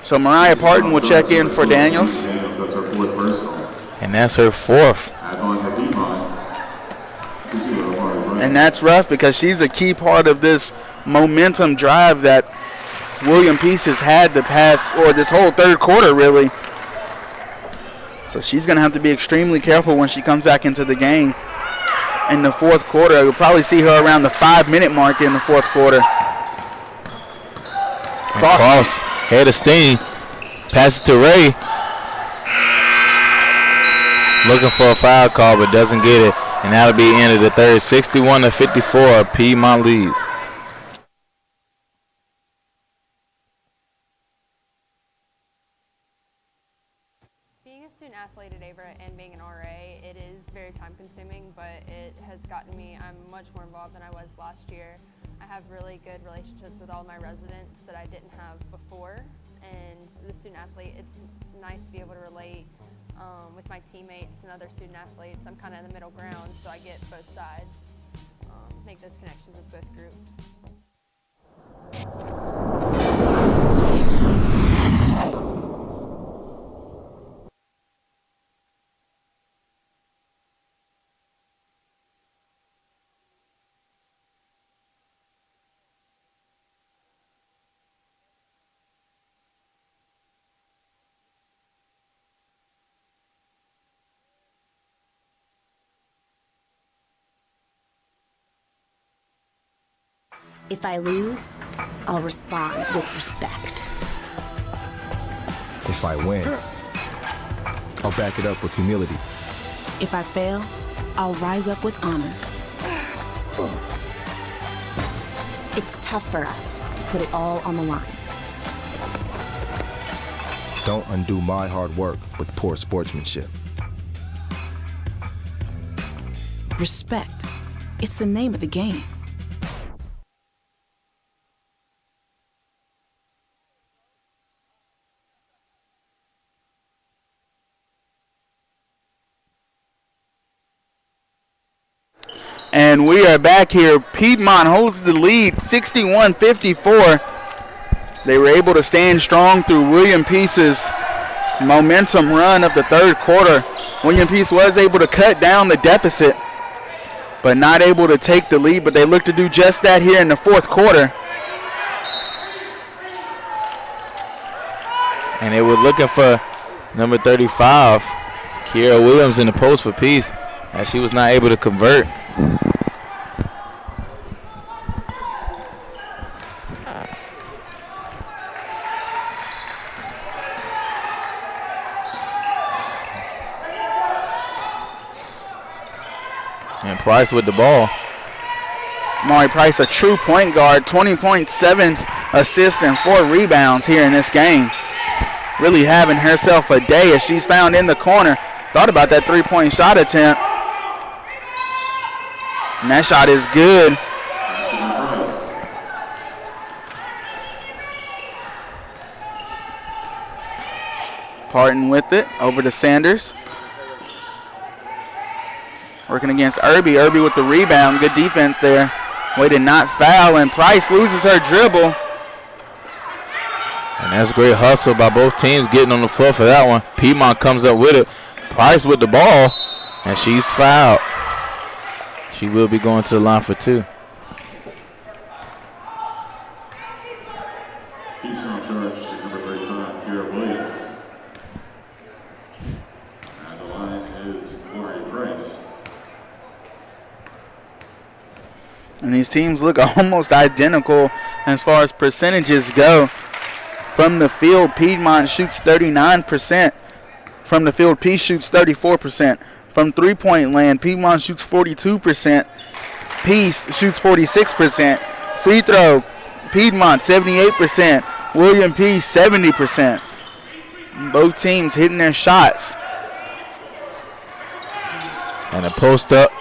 So Mariah Parton will check in for Daniels. And that's her fourth. And that's rough because she's a key part of this momentum drive that William Peace has had the past, or this whole third quarter really. So she's going to have to be extremely careful when she comes back into the game in the fourth quarter. You'll probably see her around the 5-minute mark in the fourth quarter. Cross, head of steam, pass it to Ray. Looking for a foul call, but doesn't get it. And that'll be the end of the third. 61-54, Piedmont leads. Being a student athlete at Averett and being an RA, it is very time consuming, but it has gotten me, I'm much more involved than I was last year. I have really good relationships with all my residents that I didn't have before. And as a student athlete, it's nice to be able to relate with my teammates and other student athletes. I'm kind of in the middle ground, so I get both sides, make those connections with both groups. If I lose, I'll respond with respect. If I win, I'll back it up with humility. If I fail, I'll rise up with honor. It's tough for us to put it all on the line. Don't undo my hard work with poor sportsmanship. Respect. It's the name of the game. And we are back here. Piedmont holds the lead 61-54. They were able to stand strong through William Peace's momentum run of the third quarter. William Peace was able to cut down the deficit, but not able to take the lead. But they look to do just that here in the fourth quarter. And they were looking for number 35, Kiera Williams, in the post for Peace, as she was not able to convert. And Price with the ball. Mari Price, a true point guard, 20.7 assists and 4 rebounds here in this game. Really having herself a day as she's found in the corner. Thought about that three-point shot attempt. And that shot is good. Parton with it, over to Sanders. Working against Irby. Irby with the rebound. Good defense there. Way to not foul, and Price loses her dribble. And that's great hustle by both teams getting on the floor for that one. Piedmont comes up with it. Price with the ball, and she's fouled. She will be going to the line for 2. He's on charge at number 35, Kiera Williams. And the line is Mari Price. And these teams look almost identical as far as percentages go. From the field, Piedmont shoots 39%. From the field, Peace shoots 34%. From three-point land, Piedmont shoots 42%. Peace shoots 46%. Free throw, Piedmont 78%. William Peace 70%. Both teams hitting their shots. And a post up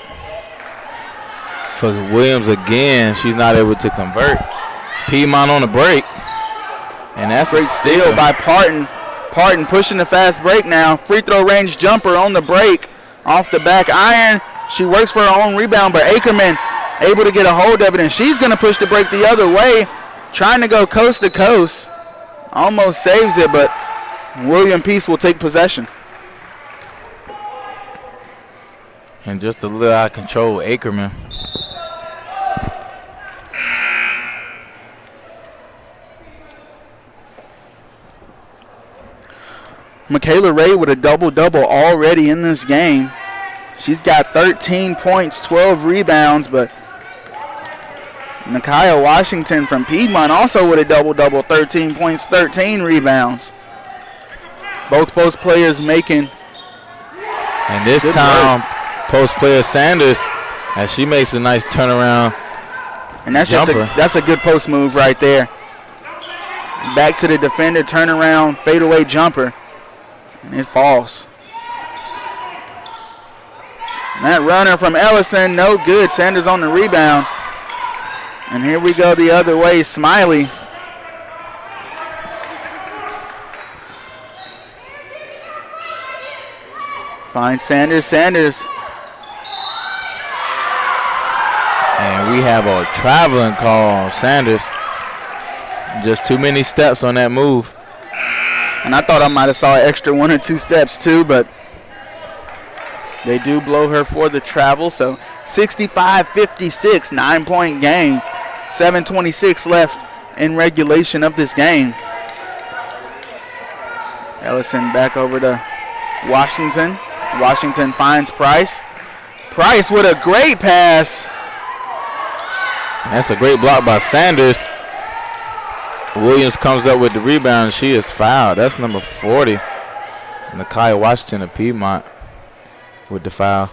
for Williams again. She's not able to convert. Piedmont on the break. And that's great steal by Parton. Parton pushing the fast break now. Free throw range jumper on the break. Off the back iron. She works for her own rebound, but Ackerman able to get a hold of it, and she's going to push the break the other way. Trying to go coast to coast. Almost saves it, but William Peace will take possession. And just a little out of control, Ackerman. Michaela Ray with a double-double already in this game. She's got 13 points, 12 rebounds, but Nakia Washington from Piedmont also with a double-double, 13 points, 13 rebounds. Both post players making. And this time, post player Sanders, as she makes a nice turnaround. And that's that's a good post move right there. Back to the defender, turnaround, fadeaway jumper. And it falls. And that runner from Ellison, no good. Sanders on the rebound. And here we go the other way, Smiley. Finds Sanders. Sanders. And we have a traveling call on Sanders. Just too many steps on that move. And I thought I might have saw an extra 1 or 2 steps too, but they do blow her for the travel. So 65-56, 9-point game. 7:26 left in regulation of this game. Ellison back over to Washington. Washington finds Price. Price with a great pass. And that's a great block by Sanders. Williams comes up with the rebound. She is fouled. That's number 40. Nakia Washington of Piedmont with the foul.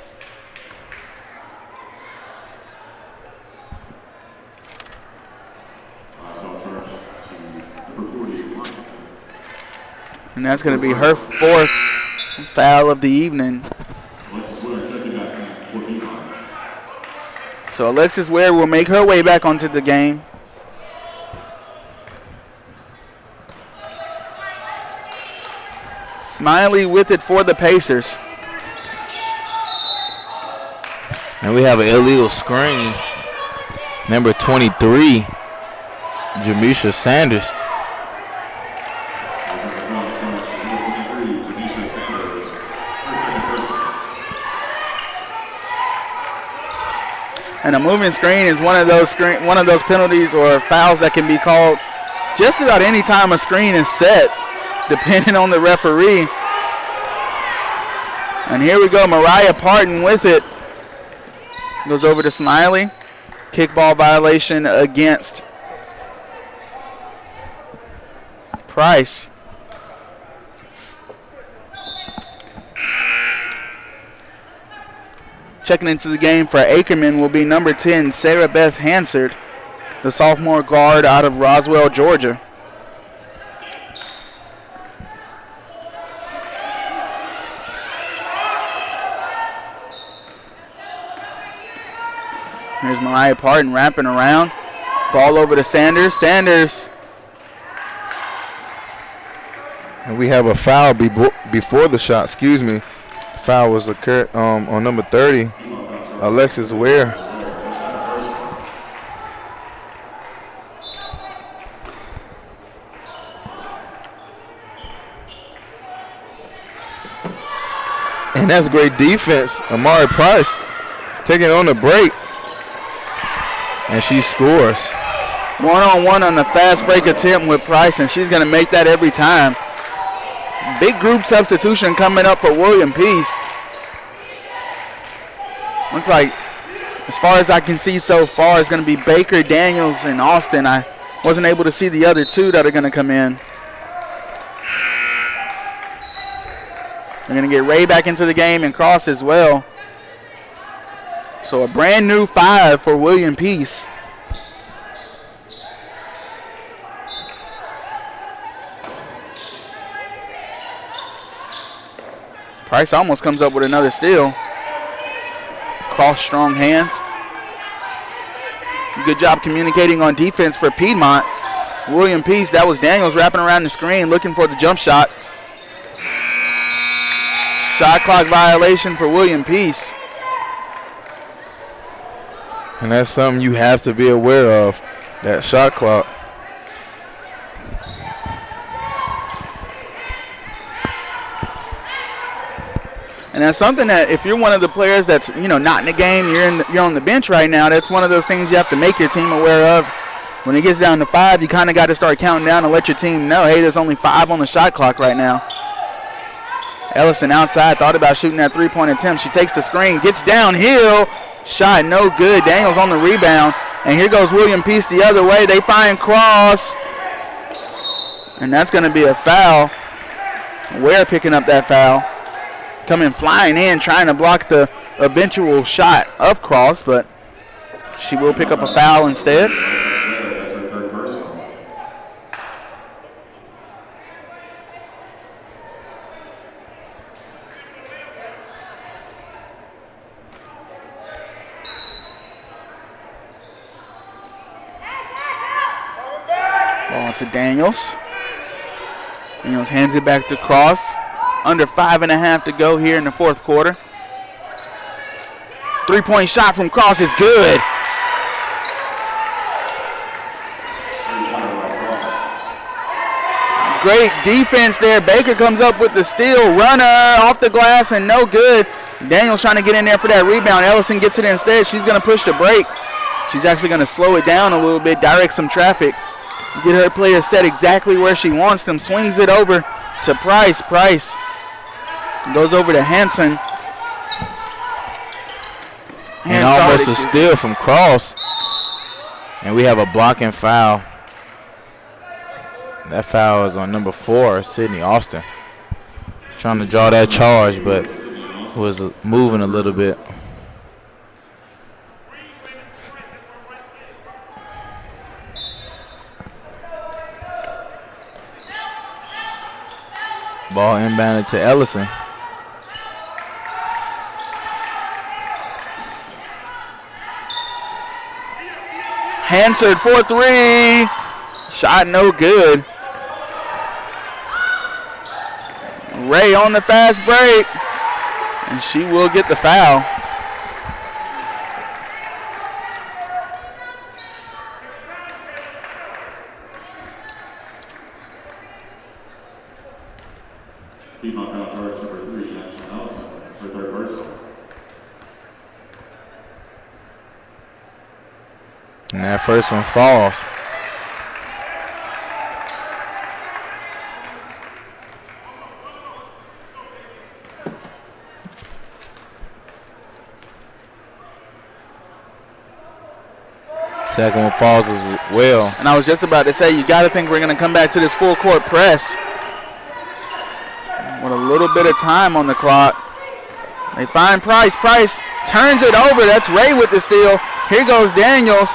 And that's going to be her 4th foul of the evening. So Alexis Ware will make her way back onto the game. Smiley with it for the Pacers. And we have an illegal screen. Number 23, Jamisha Sanders. And a moving screen is one of those penalties or fouls that can be called just about any time a screen is set, depending on the referee. And here we go, Mariah Parton with it. Goes over to Smiley. Kickball violation against Price. Checking into the game for Ackerman will be number 10, Sarah Beth Hansard, the sophomore guard out of Roswell, Georgia. Here's Mariah Parton wrapping around. Ball over to Sanders. Sanders. And we have a foul before the shot, excuse me. Foul was occurred on number 30, Alexis Ware. And that's great defense. Amari Price taking it on the break. And she scores. One-on-one on the fast break attempt with Price, and she's going to make that every time. Big group substitution coming up for William Peace. Looks like, as far as I can see so far, it's going to be Baker, Daniels, and Austin. I wasn't able to see the other two that are going to come in. They're going to get Ray back into the game and Cross as well. So a brand new 5 for William Peace. Price almost comes up with another steal. Cross strong hands. Good job communicating on defense for Piedmont. William Peace, that was Daniels wrapping around the screen looking for the jump shot. Shot clock violation for William Peace. And that's something you have to be aware of, that shot clock. And that's something that if you're one of the players that's, not in the game, you're on the bench right now, that's one of those things you have to make your team aware of. When it gets down to 5, you kind of got to start counting down and let your team know, hey, there's only 5 on the shot clock right now. Ellison outside, thought about shooting that 3-point attempt. She takes the screen, gets downhill. Shot no good. Daniels on the rebound. And here goes William Peace the other way. They find Cross. And that's going to be a foul. Ware picking up that foul. Coming flying in, trying to block the eventual shot of Cross, but she will pick up a foul instead. Ball to Daniels. Daniels hands it back to Cross. Under 5.5 to go here in the fourth quarter. 3-point shot from Cross is good. Great defense there. Baker comes up with the steal. Runner off the glass and no good. Daniels trying to get in there for that rebound. Ellison gets it instead. She's going to push the break. She's actually going to slow it down a little bit, direct some traffic. Get her players set exactly where she wants them. Swings it over to Price. Price goes over to Hanson. And almost a steal from Cross. And we have a blocking foul. That foul is on number 4, Sydney Austin. Trying to draw that charge, but was moving a little bit. Ball inbounded to Ellison. Hansard for 3. Shot no good. Ray on the fast break. And she will get the foul. Piedmont foul charge number 3, Ashlyn Ellison, her third personal. And that first one falls. Second one falls as well. And I was just about to say, you got to think we're going to come back to this full court press with a little bit of time on the clock. They find Price. Price turns it over. That's Ray with the steal. Here goes Daniels.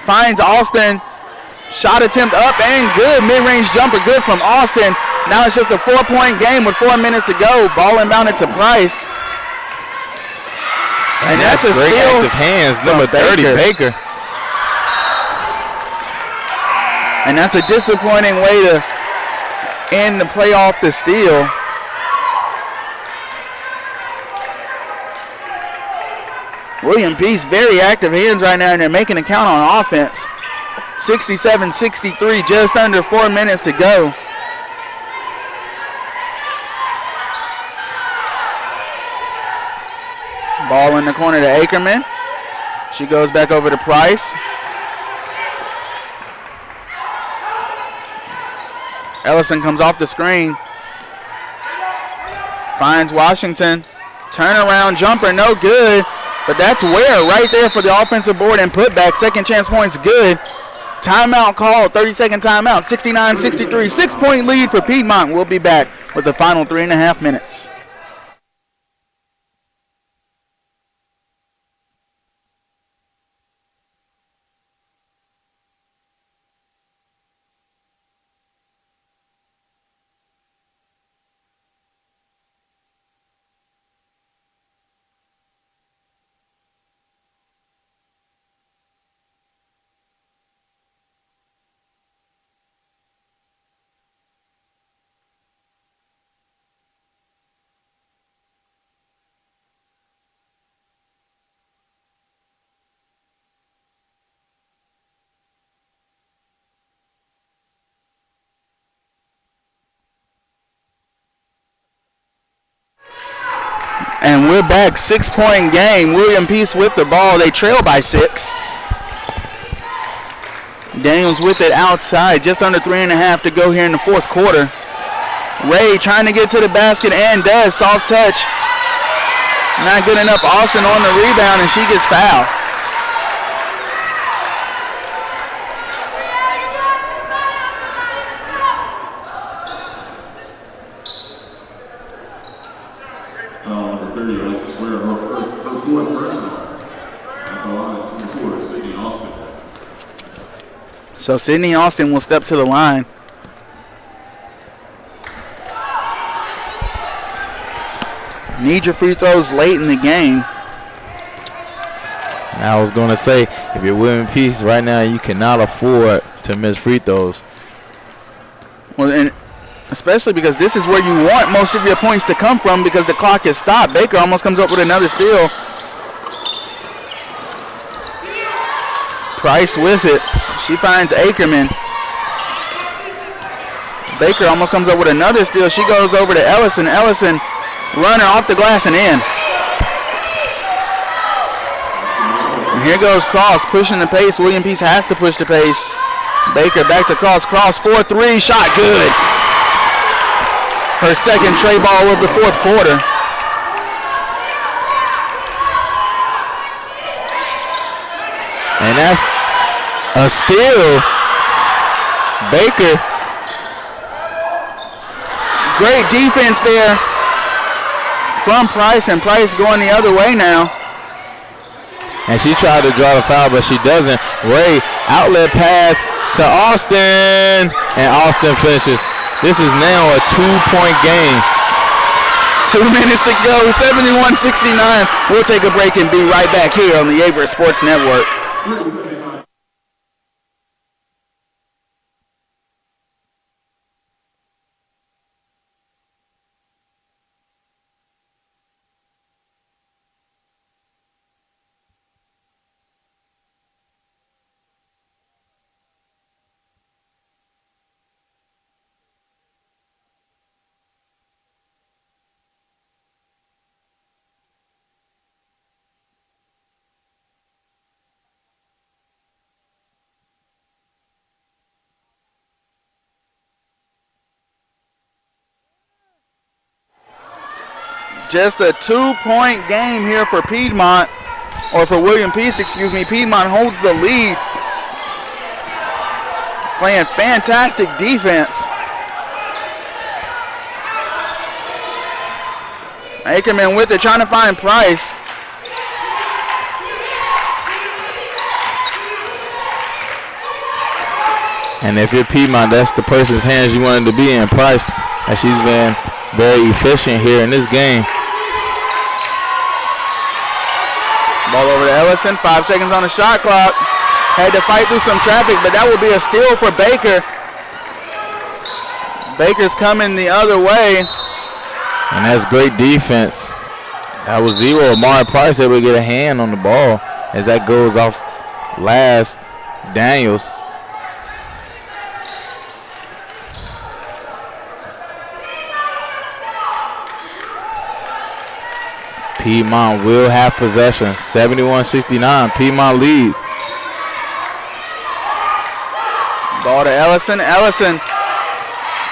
Finds Austin. Shot attempt up and good. Mid-range jumper good from Austin. Now it's just a 4-point game with 4 minutes to go. Ball inbounded to Price. And that's a great steal. Active hands, number 30, Baker. And that's a disappointing way to end the play off the steal. William Peace, very active hands right now, and they're making a count on offense. 67-63, just under 4 minutes to go. Ball in the corner to Ackerman. She goes back over to Price. Ellison comes off the screen. Finds Washington. Turnaround jumper, no good. But that's Ware right there for the offensive board and putback. Second chance points good. Timeout called, 30-second timeout, 69-63. 6-point lead for Piedmont. We'll be back with the final 3.5 minutes. And we're back, 6-point game. William Peace with the ball. They trail by 6. Daniels with it outside. Just under 3.5 to go here in the fourth quarter. Ray trying to get to the basket and does. Soft touch. Not good enough. Austin on the rebound and she gets fouled. Number 30, Alexis Ware, her fourth personal. At the line, 24, Sydney Austin. So Sydney Austin will step to the line. Need your free throws late in the game. And I was going to say, if you're William Peace right now, you cannot afford to miss free throws. Well, and especially because this is where you want most of your points to come from because the clock is stopped. Baker almost comes up with another steal. Price with it. She finds Ackerman. Baker almost comes up with another steal. She goes over to Ellison. Ellison, runner off the glass and in. And here goes Cross pushing the pace. William Peace has to push the pace. Baker back to Cross. Cross 4-3. Shot good. Her second tray ball of the fourth quarter. And A steal. Baker. Great defense there from Price, and Price going the other way now. And she tried to draw the foul, but she doesn't. Ray, outlet pass to Austin, and Austin finishes. This is now a 2-point game. 2 minutes to go, 71-69. We'll take a break and be right back here on the Averett Sports Network. Just a 2-point game here for Piedmont, or for William Peace, excuse me. Piedmont holds the lead. Playing fantastic defense. Ackerman with it, trying to find Price. And if you're Piedmont, that's the person's hands you wanted to be in, Price. And she's been very efficient here in this game. Ball over to Ellison, 5 seconds on the shot clock. Had to fight through some traffic, but that will be a steal for Baker. Baker's coming the other way. And that's great defense. That was 0. Amari Price able to get a hand on the ball as that goes off last. Daniels. Piedmont will have possession. 71-69. Piedmont leads. Ball to Ellison. Ellison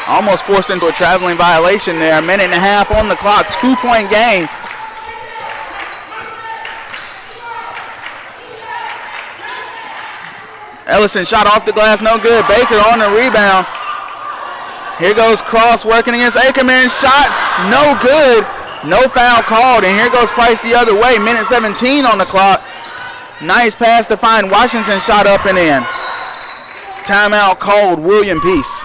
almost forced into a traveling violation there. A minute and a half on the clock. 2-point game. Ellison shot off the glass, no good. Baker on the rebound. Here goes Cross working against Ackerman. Shot, no good. No foul called, and here goes Price the other way. Minute 17 on the clock. Nice pass to find Washington, shot up and in. Timeout called, William Peace.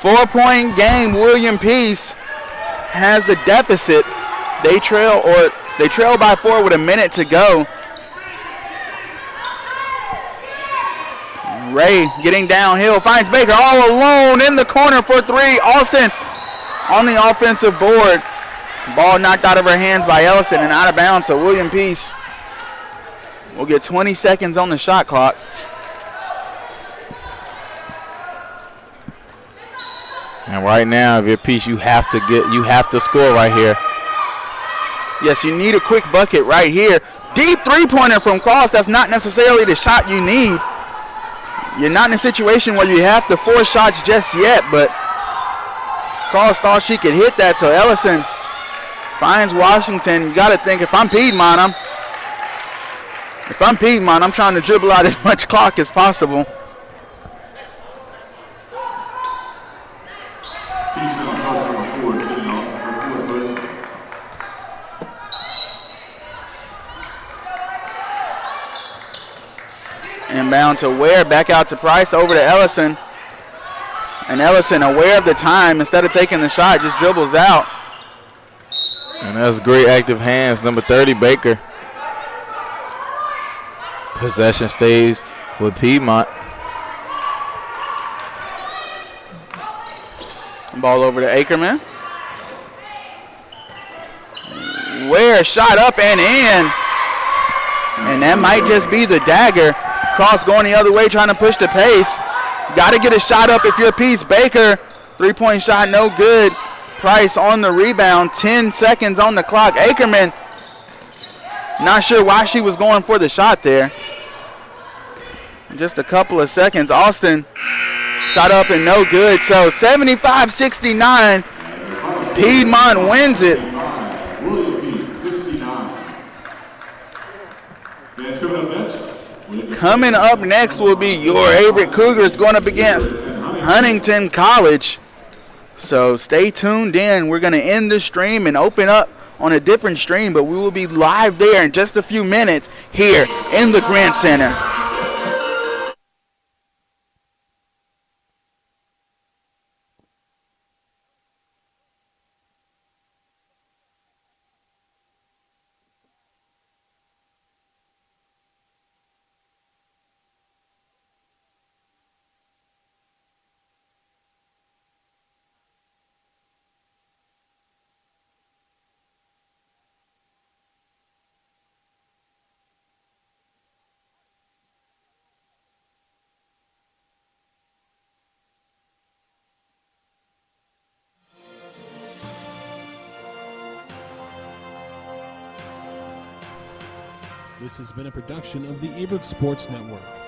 Four-point game. William Peace has the deficit. They trail by 4 with a minute to go. Ray getting downhill, finds Baker all alone in the corner for 3. Austin on the offensive board. Ball knocked out of her hands by Ellison and out of bounds, so William Peace will get 20 seconds on the shot clock. And right now, if you're Peace, you have to score right here. Yes, you need a quick bucket right here. Deep three-pointer from Cross. That's not necessarily the shot you need. you're not in a situation where you have to force shots just yet, but Cross thought she could hit that, so Ellison finds Washington. You got to think, if I'm Piedmont, I'm trying to dribble out as much clock as possible. Inbound to Ware, back out to Price, over to Ellison. And Ellison, aware of the time, instead of taking the shot, just dribbles out. And that's great active hands, number 30, Baker. Possession stays with Piedmont. Ball over to Ackerman. Ware, shot up and in. And that might just be the dagger. Cross going the other way, trying to push the pace. Got to get a shot up if you're a piece. Baker, three-point shot, no good. Price on the rebound, 10 seconds on the clock. Ackerman, not sure why she was going for the shot there. Just a couple of seconds. Austin, shot up and no good. So 75-69, Piedmont wins it. Coming up next will be your Averett Cougars going up against Huntington College. So stay tuned in. We're going to end the stream and open up on a different stream, but we will be live there in just a few minutes here in the Grant Center. This has been a production of the Averett Sports Network.